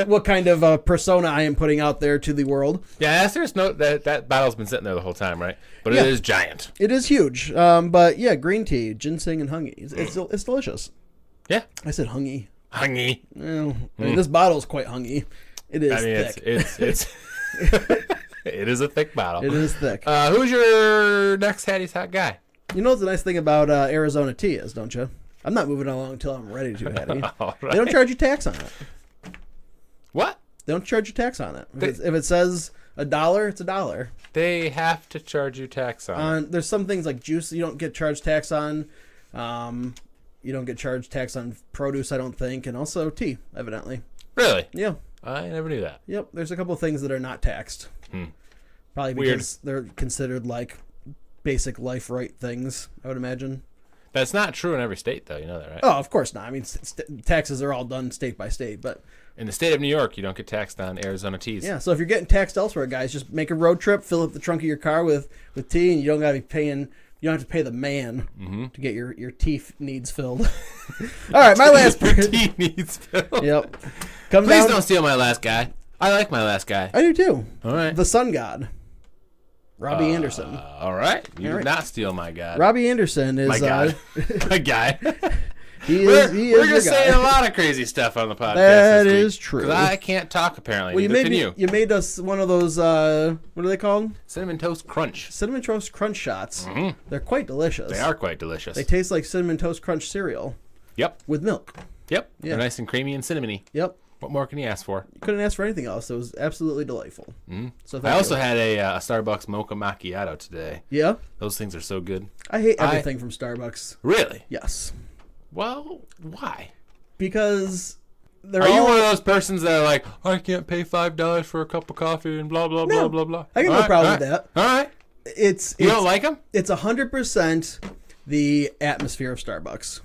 what kind of persona I am putting out there to the world. Yeah, I serious note that bottle's been sitting there the whole time, right? But it is giant. It is huge. But yeah, green tea, ginseng, and hungy. It's delicious. Yeah. I said hungy. Hungy. Well, I mean, this bottle is quite hungy. It is thick. It's it is a thick bottle. It is thick. Who's your next Haddy's hot guy? You know what the nice thing about Arizona tea is, don't you? I'm not moving along until I'm ready to, Haddy. Right. They don't charge you tax on it. What? They don't charge you tax on it. If it says $1, it's $1. They have to charge you tax on it. There's some things like juice you don't get charged tax on. You don't get charged tax on produce, I don't think, and also tea, evidently. Really? Yeah. I never knew that. Yep. There's a couple of things that are not taxed. Probably because they're considered like basic life right things, I would imagine. That's not true in every state, though. You know that, right? Oh, of course not. I mean, taxes are all done state by state, but in the state of New York, you don't get taxed on Arizona teas. Yeah, so if you're getting taxed elsewhere, guys, just make a road trip, fill up the trunk of your car with tea, and you don't got to be paying. You don't have to pay the man to get your tea needs filled. All right, my last person. Tea needs filled. Yep. Please don't steal my last guy. I like my last guy. I do too. All right. The sun god, Robbie Anderson. All right. You did not steal my guy. Robbie Anderson is my guy. My guy. We're just saying a lot of crazy stuff on the podcast. That is true. Because I can't talk apparently. Well, you made us one of those. What are they called? Cinnamon Toast Crunch. Cinnamon Toast Crunch shots. They're quite delicious. They are quite delicious. They taste like Cinnamon Toast Crunch cereal. Yep. With milk. Yep. Yeah. They're nice and creamy and cinnamony. Yep. What more can you ask for? Couldn't ask for anything else. It was absolutely delightful. Mm-hmm. So I also had a Starbucks mocha macchiato today. Yeah? Those things are so good. I hate everything from Starbucks. Really? Yes. Well, why? Because are you one of those persons that are like, I can't pay $5 for a cup of coffee and blah, blah, blah, blah, blah? I got no problem with that. All right. You don't like them? It's 100% the atmosphere of Starbucks.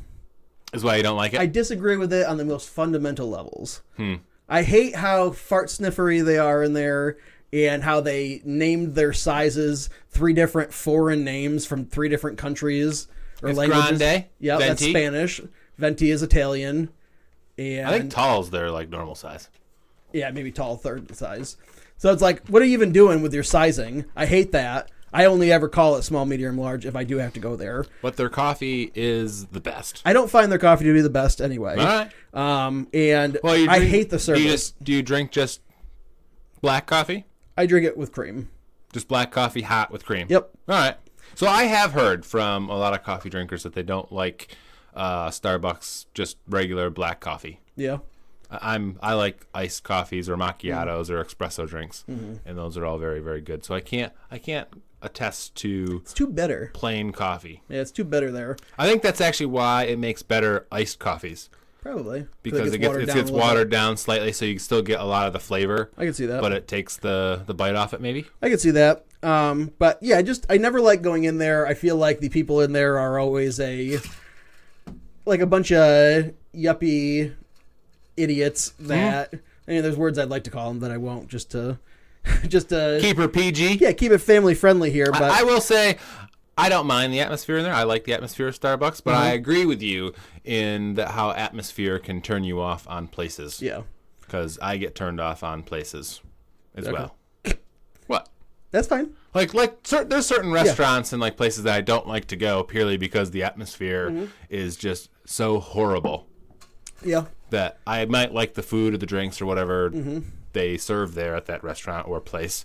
Is why you don't like it? I disagree with it on the most fundamental levels. I hate how fart sniffery they are in there and how they named their sizes 3 different foreign names from 3 different countries or languages. Grande? Yeah, Venti? that's Spanish. Venti is Italian. And I think tall's their like normal size. Yeah, maybe tall third size. So it's like, what are you even doing with your sizing? I hate that. I only ever call it small, medium, large if I do have to go there. But their coffee is the best. I don't find their coffee to be the best anyway. All right. I hate the service. Do you drink just black coffee? I drink it with cream. Just black coffee hot with cream? Yep. All right. So I have heard from a lot of coffee drinkers that they don't like Starbucks just regular black coffee. Yeah. I like iced coffees or macchiatos or espresso drinks, and those are all very, very good. So I can't attest to it's too bitter plain coffee. Yeah, it's too bitter there. I think that's actually why it makes better iced coffees. Probably because it gets watered down slightly, so you can still get a lot of the flavor. I can see that, but it takes the bite off it. Maybe I can see that. But yeah, I never like going in there. I feel like the people in there are always a bunch of yuppie idiots that there's words I'd like to call them that I won't just to keep her PG. Yeah, keep it family friendly here. But I will say I don't mind the atmosphere in there. I like the atmosphere of Starbucks, but I agree with you in that how atmosphere can turn you off on places. Yeah, because I get turned off on places as well. What? That's fine. There's certain restaurants and like places that I don't like to go purely because the atmosphere is just so horrible. Yeah. That I might like the food or the drinks or whatever they serve there at that restaurant or place,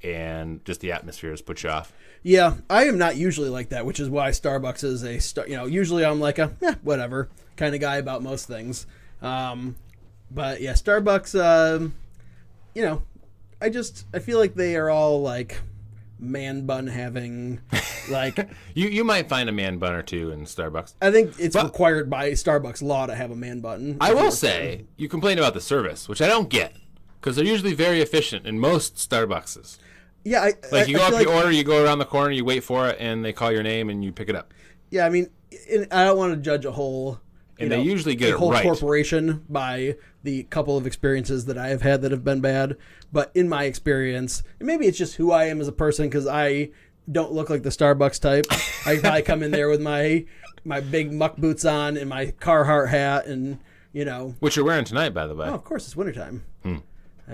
and just the atmosphere has put you off. Yeah, I am not usually like that, which is why Starbucks is usually I'm like a whatever kind of guy about most things. But yeah, Starbucks, I feel like they are all like man bun having like you might find a man bun or two in Starbucks. I think it's required by Starbucks law to have a man bun. I will say you complain about the service, which I don't get because they're usually very efficient in most Starbuckses. Yeah, you go up your order, you go around the corner, you wait for it, and they call your name and you pick it up. Yeah, I mean, I don't want to judge a whole they usually get it whole right. corporation by the couple of experiences that I have had that have been bad. But in my experience, and maybe it's just who I am as a person because I don't look like the Starbucks type. I come in there with my big muck boots on and my Carhartt hat and, Which you're wearing tonight, by the way. Oh, of course, it's wintertime. I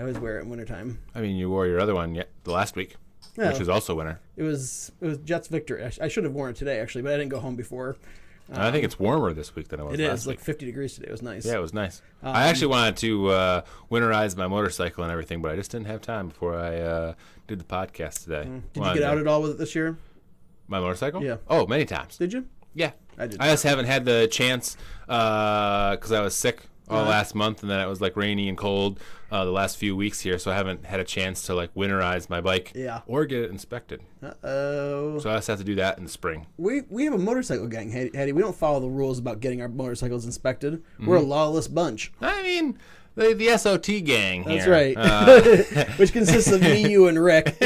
always wear it in wintertime. I mean, you wore your other one the last week, which was also winter. It was Jets victory. I should have worn it today, actually, but I didn't go home before. I think it's warmer this week than it was last week. It is, like 50 degrees today. It was nice. Yeah, it was nice. I actually wanted to winterize my motorcycle and everything, but I just didn't have time before I did the podcast today. Did you get out at all with it this year? My motorcycle? Yeah. Oh, many times. Did you? Yeah. I did. I just haven't had the chance because I was sick all last month, and then it was like rainy and cold the last few weeks here, so I haven't had a chance to like winterize my bike or get it inspected. Uh-oh. So I just have to do that in the spring. We have a motorcycle gang, Haddy. We don't follow the rules about getting our motorcycles inspected. We're a lawless bunch. I mean, the SOT gang here. That's right. Which consists of me, you, and Rick.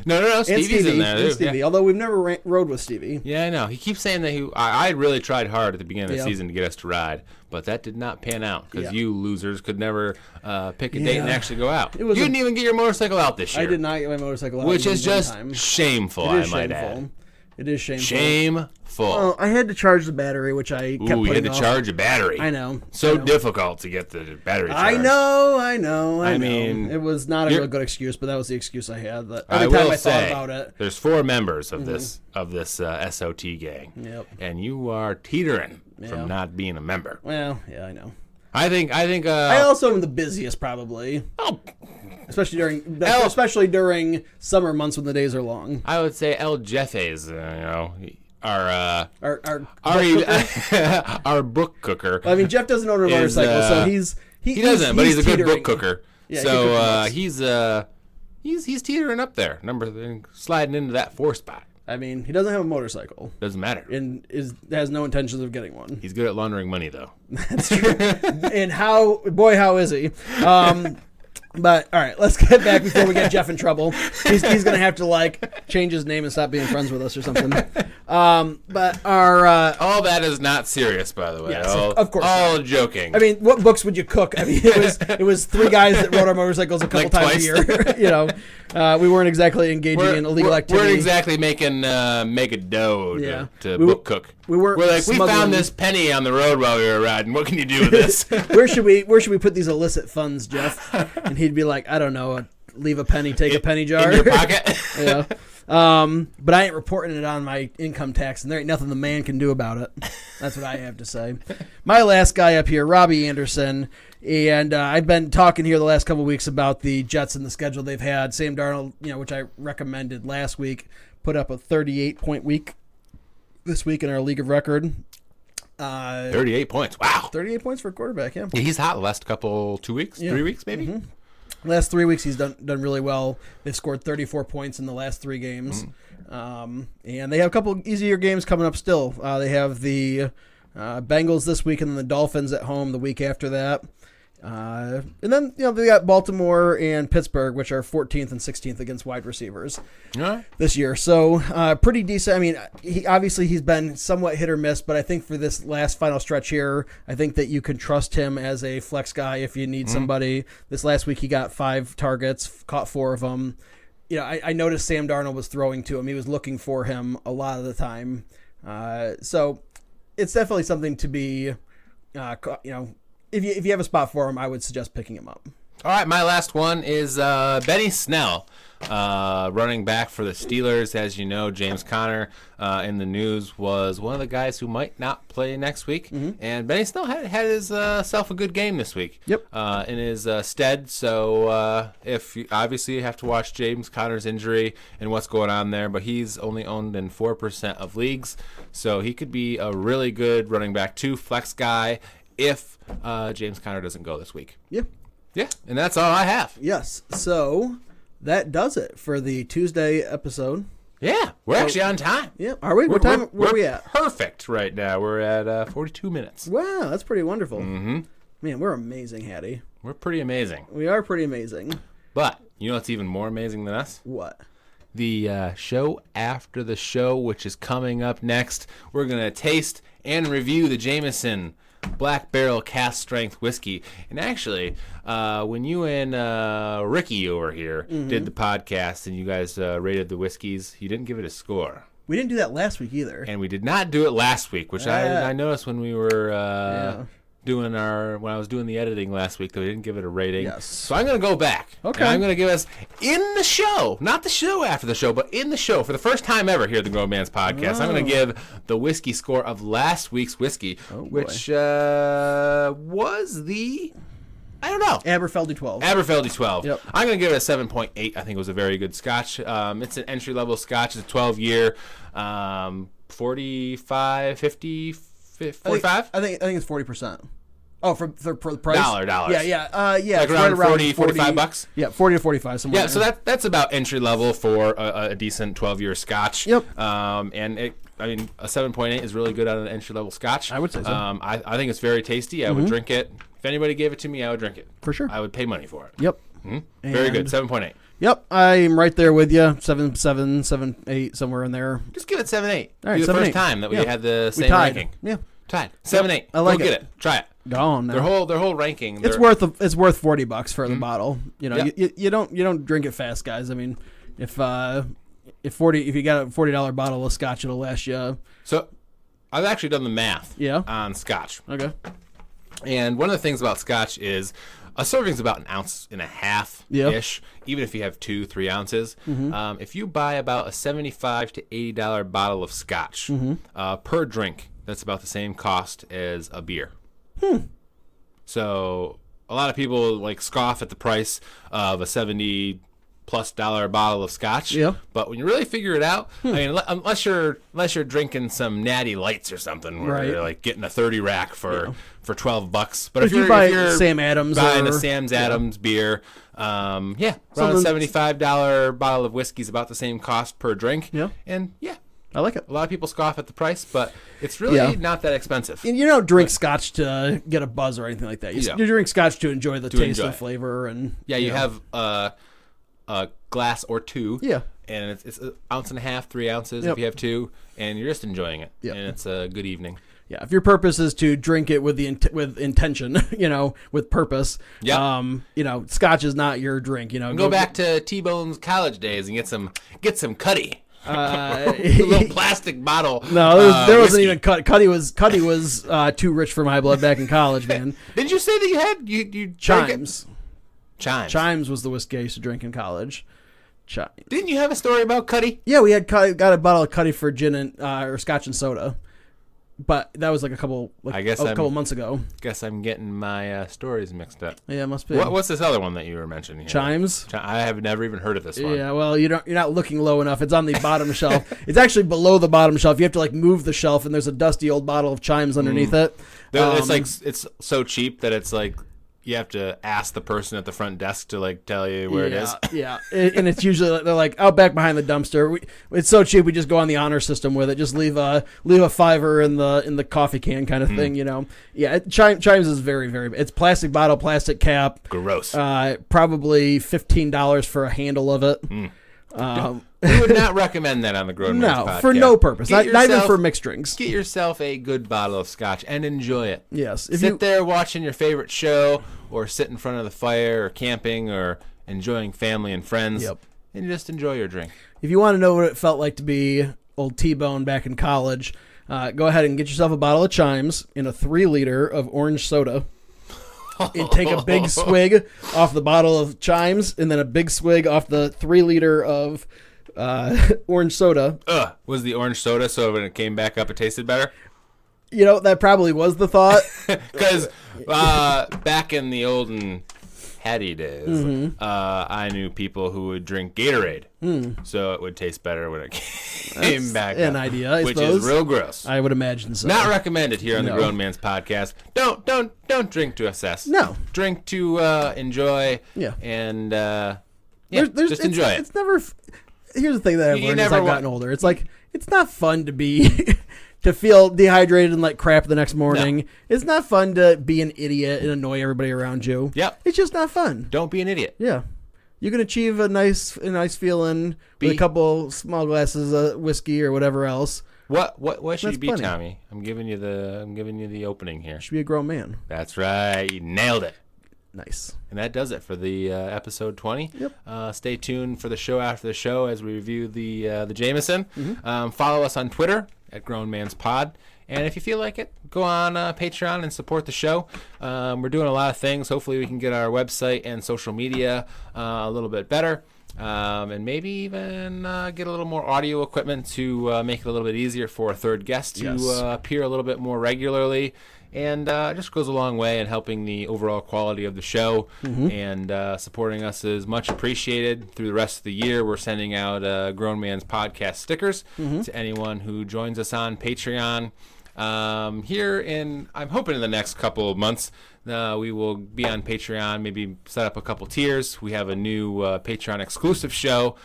No. Stevie's in there. And Stevie. Yeah. Although we've never rode with Stevie. Yeah, I know. He keeps saying that I really tried hard at the beginning of the season to get us to ride, but that did not pan out because you losers could never pick a date and actually go out. You didn't even get your motorcycle out this year. I did not get my motorcycle out. Which is just shameful, I might add. It is shameful. Shameful. Well, I had to charge the battery, which I kept putting off. You had to charge a battery. I know. Difficult to get the battery charged. I know. I mean, it was not a real good excuse, but that was the excuse I had. Every time I thought about it. There's 4 members of this SOT gang. Yep. And you are teetering from not being a member. Well, yeah, I know. I think. I also am the busiest, probably. Oh. Especially during summer months when the days are long. I would say El Jeffes, our book cooker. Well, I mean, Jeff doesn't own a motorcycle, so He doesn't, but he's a good book cooker. Yeah, so he's teetering up there, sliding into that 4 spot. I mean, he doesn't have a motorcycle. Doesn't matter. And has no intentions of getting one. He's good at laundering money, though. That's true. And how is he? But all right, let's get back before we get Jeff in trouble. He's gonna have to change his name and stop being friends with us or something. But our all that is not serious, by the way. Yes, of course. All joking. I mean, what books would you cook? I mean, it was 3 guys that rode our motorcycles a couple times a year. We weren't exactly engaging in illegal activity. We weren't exactly making make a dough to book cook. We're like, we found this penny on the road while we were riding. What can you do with this? Where should we put these illicit funds, Jeff? And he'd be like, I don't know, leave a penny, take a penny jar. In your pocket? Yeah. But I ain't reporting it on my income tax, and there ain't nothing the man can do about it. That's what I have to say. My last guy up here, Robbie Anderson, and I've been talking here the last couple of weeks about the Jets and the schedule they've had. Sam Darnold, which I recommended last week, put up a 38-point week this week in our league of record. 38 points. Wow. 38 points for a quarterback, yeah. He's hot the last 2 weeks, 3 weeks maybe. Mm-hmm. Last 3 weeks he's done really well. They've scored 34 points in the last 3 games. And they have a couple easier games coming up still. They have the Bengals this week and then the Dolphins at home the week after that. And then they got Baltimore and Pittsburgh, which are 14th and 16th against wide receivers this year. So pretty decent. I mean, he's been somewhat hit or miss, but I think for this last final stretch here, I think that you can trust him as a flex guy if you need somebody. This last week he got 5 targets, caught 4 of them. I noticed Sam Darnold was throwing to him. He was looking for him a lot of the time. So it's definitely something to be, if you have a spot for him, I would suggest picking him up. All right, my last one is Benny Snell, running back for the Steelers. As you know, James Conner in the news was one of the guys who might not play next week. And Benny Snell had his self a good game this week. Yep. In his stead. So if you obviously have to watch James Conner's injury and what's going on there, but he's only owned in 4% of leagues, so he could be a really good running back 2 flex guy if James Conner doesn't go this week. Yeah. Yeah, and that's all I have. Yes. So that does it for the Tuesday episode. Yeah, we're actually on time. Yeah. Are we? What time? Where are we at? Perfect right now. We're at 42 minutes. Wow, that's pretty wonderful. Mm-hmm. Man, we're amazing, Haddy. We're pretty amazing. We are pretty amazing. But you know what's even more amazing than us? What? The show after the show, which is coming up next. We're going to taste and review the Jameson Black Barrel Cask Strength Whiskey. And actually, when you and Ricky over here did the podcast and you guys rated the whiskeys, you didn't give it a score. We didn't do that last week either. And we did not do it last week, which I noticed when we were when I was doing the editing last week, that we didn't give it a rating. Yes. So I'm going to go back. Okay. And I'm going to give us, in the show, not the show after the show, but in the show, for the first time ever here at the Grown Man's Podcast, I'm going to give the whiskey score of last week's whiskey, which was the... I don't know. Aberfeldy 12. Aberfeldy 12. Yep. I'm going to give it a 7.8. I think it was a very good scotch. It's an entry-level scotch. It's a 12-year, 45, 50, 45? I think it's 40%. Oh, for the price? Dollars. Yeah. Like around 40, 45 bucks? Yeah, 40 to 45. Somewhere. Yeah, so that's about entry level for a decent 12-year scotch. Yep. And a 7.8 is really good on an entry level scotch. I would say so. I think it's very tasty. I would drink it. If anybody gave it to me, I would drink it. For sure. I would pay money for it. Yep. Very good. 7.8. Yep, I'm right there with you. 7, 8, somewhere in there. Just give it 7.8. All right, the 7, first 8. time that we had the same tied. ranking. Yeah. Tied. 7.8. I like Go it. get it. Try it. Go on now. Their whole ranking. It's worth $40 for the bottle. Yep. You don't drink it fast, guys. I mean, if you got a $40 bottle of scotch, it'll last you. So, I've actually done the math. On scotch. Okay. And one of the things about scotch is a serving is about 1.5 ounces ish, even if you have 2-3 ounces. If you buy about a $75 to $80 bottle of scotch per drink, that's about the same cost as a beer. So a lot of people scoff at the price of a $70 $50+ bottle of scotch. Yeah. But when you really figure it out, I mean, unless you're drinking some Natty Lights or something, where you're like getting a 30 rack for $12. But if you buy Sam Adams, buying a Sam's Adams beer, around a $75 bottle of whiskey is about the same cost per drink. Yeah. And I like it. a lot of people scoff at the price, but it's really not that expensive. And you don't drink scotch to get a buzz or anything like that. You drink scotch to enjoy the taste and flavor. And you have a glass or two. Yeah. And it's an ounce and a half, 3 ounces if you have two, and you're just enjoying it. Yep. And it's a good evening. Yeah, if your purpose is to drink it with with intention, with purpose, scotch is not your drink. Go back to T-Bone's college days and get some Cuddy. A little plastic bottle. No, there wasn't even Cuddy was too rich for my blood back in college, man. Didn't you say that you had you Chimes? Chimes was the whiskey I used to drink in college. Chimes. Didn't you have a story about Cuddy? Yeah, we had got a bottle of Cuddy for gin and or scotch and soda. But that was like a couple months ago. Guess I'm getting my stories mixed up. Yeah, it must be. What's this other one that you were mentioning here? Chimes? I have never even heard of this one. Yeah, well, you're not looking low enough. It's on the bottom shelf. It's actually below the bottom shelf. You have to move the shelf, and there's a dusty old bottle of Chimes underneath it. It's so cheap that it's like you have to ask the person at the front desk to tell you where it is. Yeah, and it's usually they're out back behind the dumpster. It's so cheap we just go on the honor system with it. Just leave a $5 in the coffee can kind of thing. Yeah, Chimes is very, very. It's plastic bottle, plastic cap. Gross. Probably $15 for a handle of it. We would not recommend that on the Grown Man's Podcast. For no purpose. Not even for mixed drinks. Get yourself a good bottle of scotch and enjoy it. Yes. Sit there watching your favorite show, or sit in front of the fire, or camping, or enjoying family and friends, and just enjoy your drink. If you want to know what it felt like to be old T-Bone back in college, go ahead and get yourself a bottle of Chimes and a 3-liter of orange soda. And take a big swig off the bottle of Chimes, and then a big swig off the 3-liter of orange soda. Was the orange soda so when it came back up it tasted better? That probably was the thought. Because back in the olden Haddy days, I knew people who would drink Gatorade, so it would taste better when it came back an up, idea, I which suppose. is real gross. I would imagine so. Not recommended here on the Grown Man's Podcast. Don't drink to assess. No. Drink to enjoy. Yeah. And just enjoy it. It's never. Here's the thing that I've learned as I've gotten older. It's it's not fun to be to feel dehydrated and crap the next morning. No. It's not fun to be an idiot and annoy everybody around you. Yep. It's just not fun. Don't be an idiot. Yeah. You can achieve a nice feeling with a couple small glasses of whiskey or whatever else. What should you be, plenty. Tommy? I'm giving you the opening here. You should be a grown man. That's right. You nailed it. Nice. And that does it for the episode 20. Yep. Stay tuned for the show after the show as we review the Jameson. Follow us on Twitter at Grown Man's Pod. And if you feel like it, go on Patreon and support the show. We're doing a lot of things. Hopefully we can get our website and social media a little bit better. And maybe even get a little more audio equipment to make it a little bit easier for a third guest to appear a little bit more regularly. And it just goes a long way in helping the overall quality of the show. And supporting us is much appreciated. Through the rest of the year, we're sending out Grown Man's Podcast stickers to anyone who joins us on Patreon. I'm hoping in the next couple of months, we will be on Patreon, maybe set up a couple tiers. We have a new Patreon exclusive show,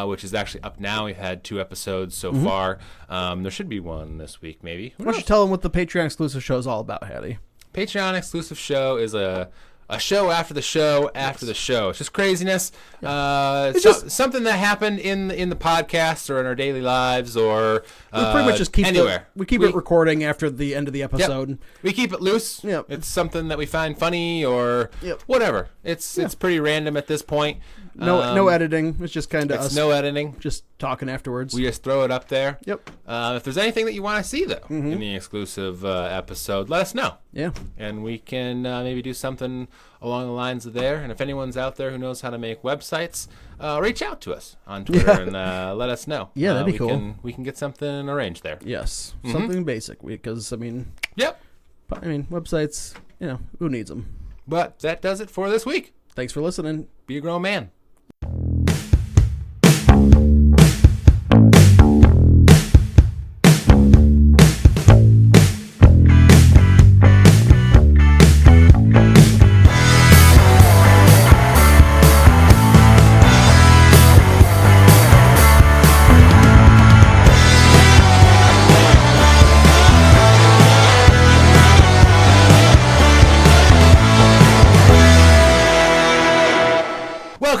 which is actually up now. We've had 2 episodes so far. There should be one this week, maybe. Why don't you tell them what the Patreon exclusive show is all about, Haddy? Patreon exclusive show is a show after the show after the show. It's just craziness. It's something that happened in the podcast or in our daily lives or we pretty much just keep anywhere. We keep it recording after the end of the episode. Yep. We keep it loose. Yep. It's something that we find funny or whatever. It's pretty random at this point. No editing. It's just kind of us. No editing. Just talking afterwards. We just throw it up there. Yep. If there's anything that you want to see, though, in the exclusive episode, let us know. Yeah. And we can maybe do something along the lines of there. And if anyone's out there who knows how to make websites, reach out to us on Twitter and let us know. Yeah, that'd be cool. We can get something arranged there. Yes. Something basic. Because, Yep. Websites, who needs them? But that does it for this week. Thanks for listening. Be a grown man.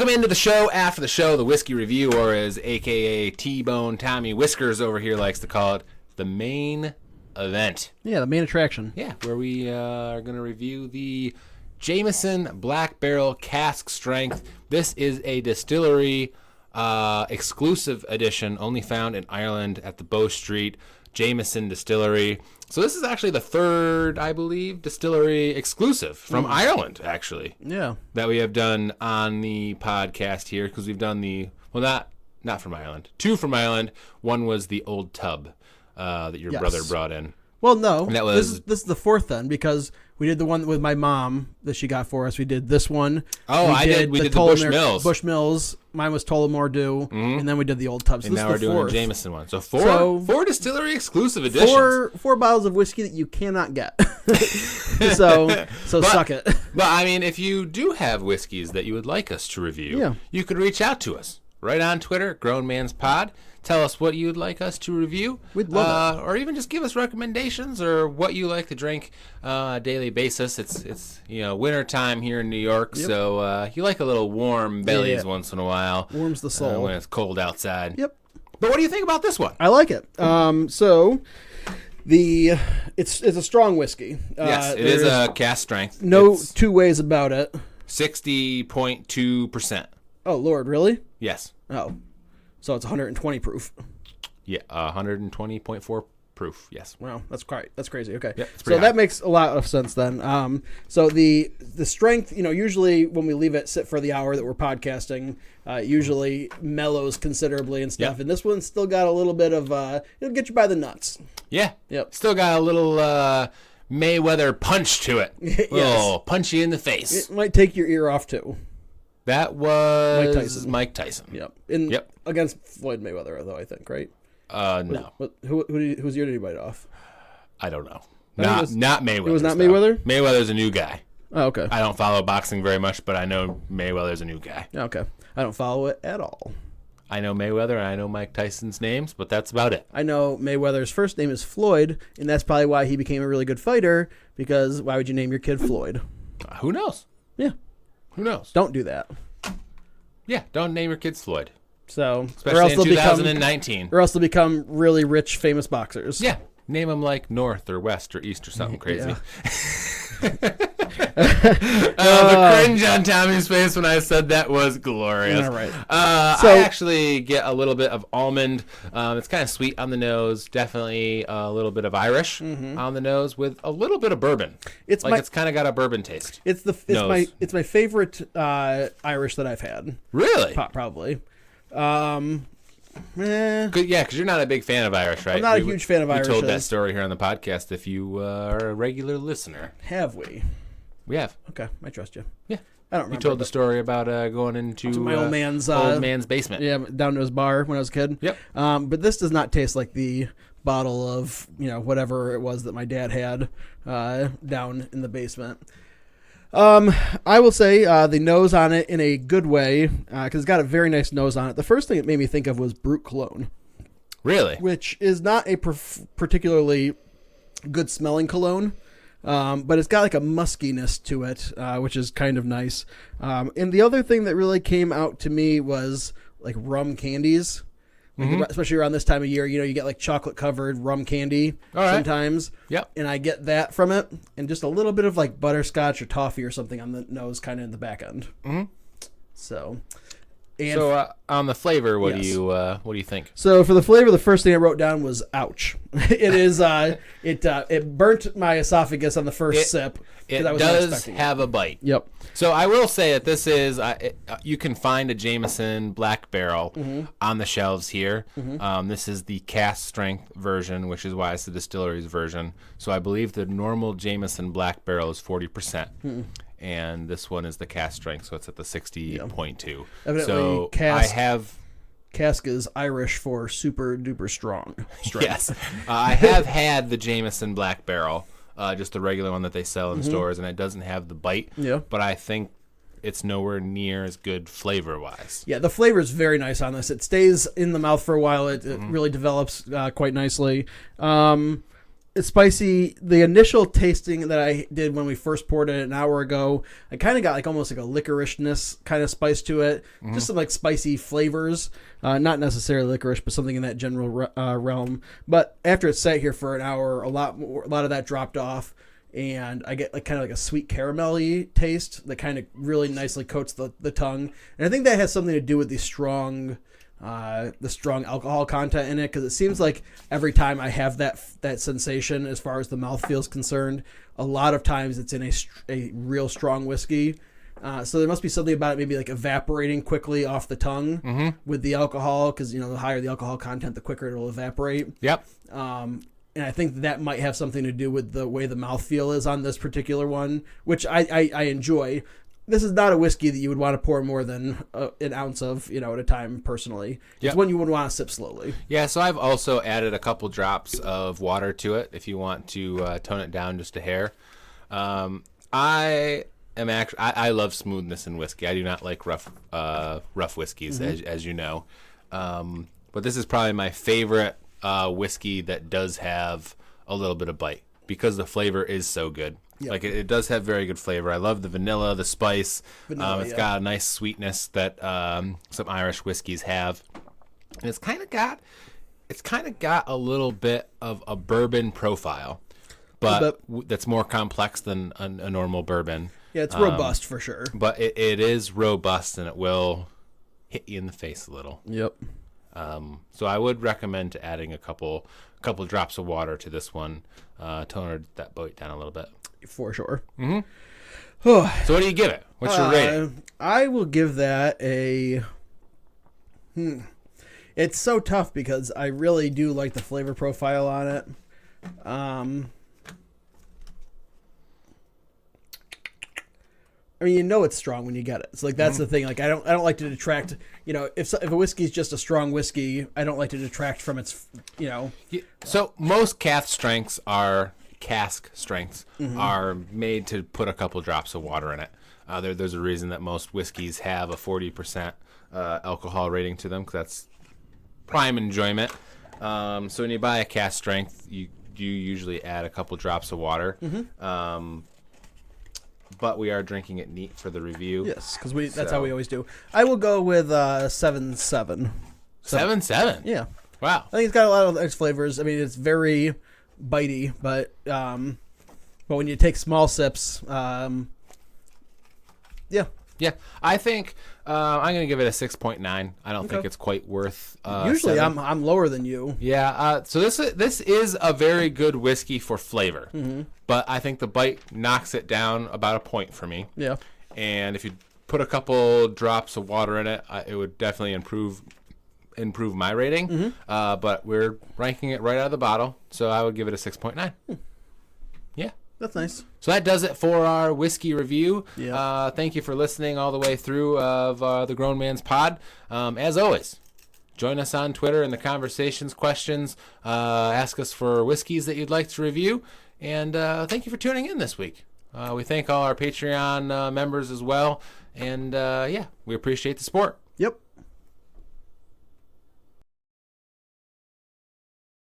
Welcome into the show after the show, the whiskey review, or as a.k.a. T-Bone Tommy Whiskers over here likes to call it, the main event. Yeah, the main attraction. Yeah, where we are going to review the Jameson Black Barrel Cask Strength. This is a distillery exclusive edition, only found in Ireland at the Bow Street Jameson Distillery. So this is actually the third, I believe, distillery exclusive from Ireland, actually. Yeah. That we have done on the podcast here, because we've done not from Ireland. 2 from Ireland. One was the Old Tub that your brother brought in. Well, no. And that was, this is the fourth then, because we did the one with my mom that she got for us. We did this one. Oh, we did the Bush Mills. Mine was Tullamore Dew, and then we did the Old Tub. So and this now is we're the doing fourth. a Jameson one. So four distillery exclusive editions. Four bottles of whiskey that you cannot get. so suck it. But I mean, if you do have whiskeys that you would like us to review, you could reach out to us right on Twitter, Grown Man's Pod. Tell us what you'd like us to review. We'd love it. Or even just give us recommendations or what you like to drink on a daily basis. It's winter time here in New York, so you like a little warm bellies once in a while. Warms the soul. When it's cold outside. Yep. But what do you think about this one? I like it. So it's a strong whiskey. Yes, it is a cask strength. No it's two ways about it. 60.2%. Oh, Lord, really? Yes. Oh. So it's 120 proof. Yeah, 120.4 proof. Yes. Wow, that's crazy. Okay. Yep, so that makes a lot of sense then. So the strength, usually when we leave it sit for the hour that we're podcasting, usually mellows considerably and stuff. Yep. And this one's still got a little bit of it'll get you by the nuts. Yeah. Yep. Still got a little Mayweather punch to it. Yes. Oh, punch you in the face. It might take your ear off too. That was Mike Tyson. Yep. Against Floyd Mayweather, though, I think, right? No. Whose ear did he bite off? I don't know. Not Mayweather. It was not Mayweather? Mayweather's a new guy. Oh, okay. I don't follow boxing very much, but I know Mayweather's a new guy. Okay. I don't follow it at all. I know Mayweather and I know Mike Tyson's names, but that's about it. I know Mayweather's first name is Floyd, and that's probably why he became a really good fighter, because why would you name your kid Floyd? Who knows? Yeah. Who knows? Don't do that. Yeah, don't name your kids Floyd. So, especially in 2019. Or else they'll become really rich, famous boxers. Yeah. Name them like North or West or East or something crazy. The cringe on Tommy's face when I said that was glorious. All right. I actually get a little bit of almond. It's kind of sweet on the nose. Definitely a little bit of Irish on the nose with a little bit of bourbon. It's kind of got a bourbon taste. It's my favorite Irish that I've had. Really? Probably. Yeah, because you're not a big fan of Irish, right? I'm not a huge fan of Irish. We told that story here on the podcast if you are a regular listener. Have we? We have. Okay, I trust you. Yeah. I don't remember. You told the story about going into my old man's basement. Yeah, down to his bar when I was a kid. Yep. But this does not taste like the bottle of, whatever it was that my dad had down in the basement. I will say the nose on it in a good way, because it's got a very nice nose on it. The first thing it made me think of was Brut Cologne. Really? Which is not a particularly good smelling cologne, but it's got like a muskiness to it, which is kind of nice. And the other thing that really came out to me was like rum candies. Especially around this time of year, you get like chocolate covered rum candy sometimes. Yep. And I get that from it, and just a little bit of like butterscotch or toffee or something on the nose, kind of in the back end. So on the flavor, what do you think? So for the flavor, the first thing I wrote down was ouch. It is it burnt my esophagus on the first sip. It does have a bite. Yep. So I will say that this is you can find a Jameson Black Barrel on the shelves here. This is the cask strength version, which is why it's the distillery's version. So I believe the normal Jameson Black Barrel is 40%. And this one is the cask strength, so it's at the 60.2. So Cask is Irish for super duper strong strength. Yes. I have had the Jameson Black Barrel, just the regular one that they sell in stores, and it doesn't have the bite. Yeah. But I think it's nowhere near as good flavor-wise. Yeah, the flavor is very nice on this. It stays in the mouth for a while. It really develops quite nicely. It's spicy. The initial tasting that I did when we first poured it an hour ago, I kind of got like almost like a licoricheness kind of spice to it. Just some like spicy flavors. Not necessarily licorice, but something in that general realm. But after it sat here for an hour, a lot of that dropped off. And I get like kind of like a sweet caramelly taste that kind of really nicely coats the tongue. And I think that has something to do with the strong alcohol content in it, because it seems like every time I have that sensation as far as the mouthfeel is concerned, a lot of times it's in a real strong whiskey. So there must be something about it maybe like evaporating quickly off the tongue with the alcohol, because the higher the alcohol content, the quicker it'll evaporate. Yep. And I think that might have something to do with the way the mouthfeel is on this particular one, which I enjoy. This is not a whiskey that you would want to pour more than an ounce of, at a time, personally. It's one you would want to sip slowly. Yeah, so I've also added a couple drops of water to it if you want to tone it down just a hair. I love smoothness in whiskey. I do not like rough whiskeys, as you know. But this is probably my favorite whiskey that does have a little bit of bite, because the flavor is so good. Yep. Like it does have very good flavor. I love the vanilla, the spice. It's got a nice sweetness that some Irish whiskeys have, and it's kind of got a little bit of a bourbon profile, but that's more complex than a normal bourbon. Yeah, it's robust for sure. But it is robust, and it will hit you in the face a little. Yep. So I would recommend adding a couple drops of water to this one, tone that bite down a little bit. For sure. Mm-hmm. So what do you give it? What's your rating? I will give that a... It's so tough because I really do like the flavor profile on it. I mean, it's strong when you get it. It's like that's the thing. Like I don't like to detract. If a whiskey is just a strong whiskey, I don't like to detract from its. So most cask strengths are made to put a couple drops of water in it. There's a reason that most whiskeys have a 40% alcohol rating to them, because that's prime enjoyment. So when you buy a cask strength, you usually add a couple drops of water. But we are drinking it neat for the review. Yes, because that's how we always do. I will go with 7.7. 7.7? Yeah. Wow. I think it's got a lot of nice flavors. I mean, it's very bitey, but when you take small sips, yeah. Yeah, I think I'm going to give it a 6.9. I don't think it's quite worth. Usually, 7. I'm lower than you. Yeah. So this is a very good whiskey for flavor, but I think the bite knocks it down about a point for me. Yeah. And if you put a couple drops of water in it, it would definitely improve my rating. But we're ranking it right out of the bottle, so I would give it a 6.9. Yeah. That's nice. So that does it for our whiskey review. Yeah. Thank you for listening all the way through of the Grown Man's Pod. As always, join us on Twitter in the conversations, questions. Ask us for whiskeys that you'd like to review. And thank you for tuning in this week. We thank all our Patreon members as well. And, we appreciate the support. Yep.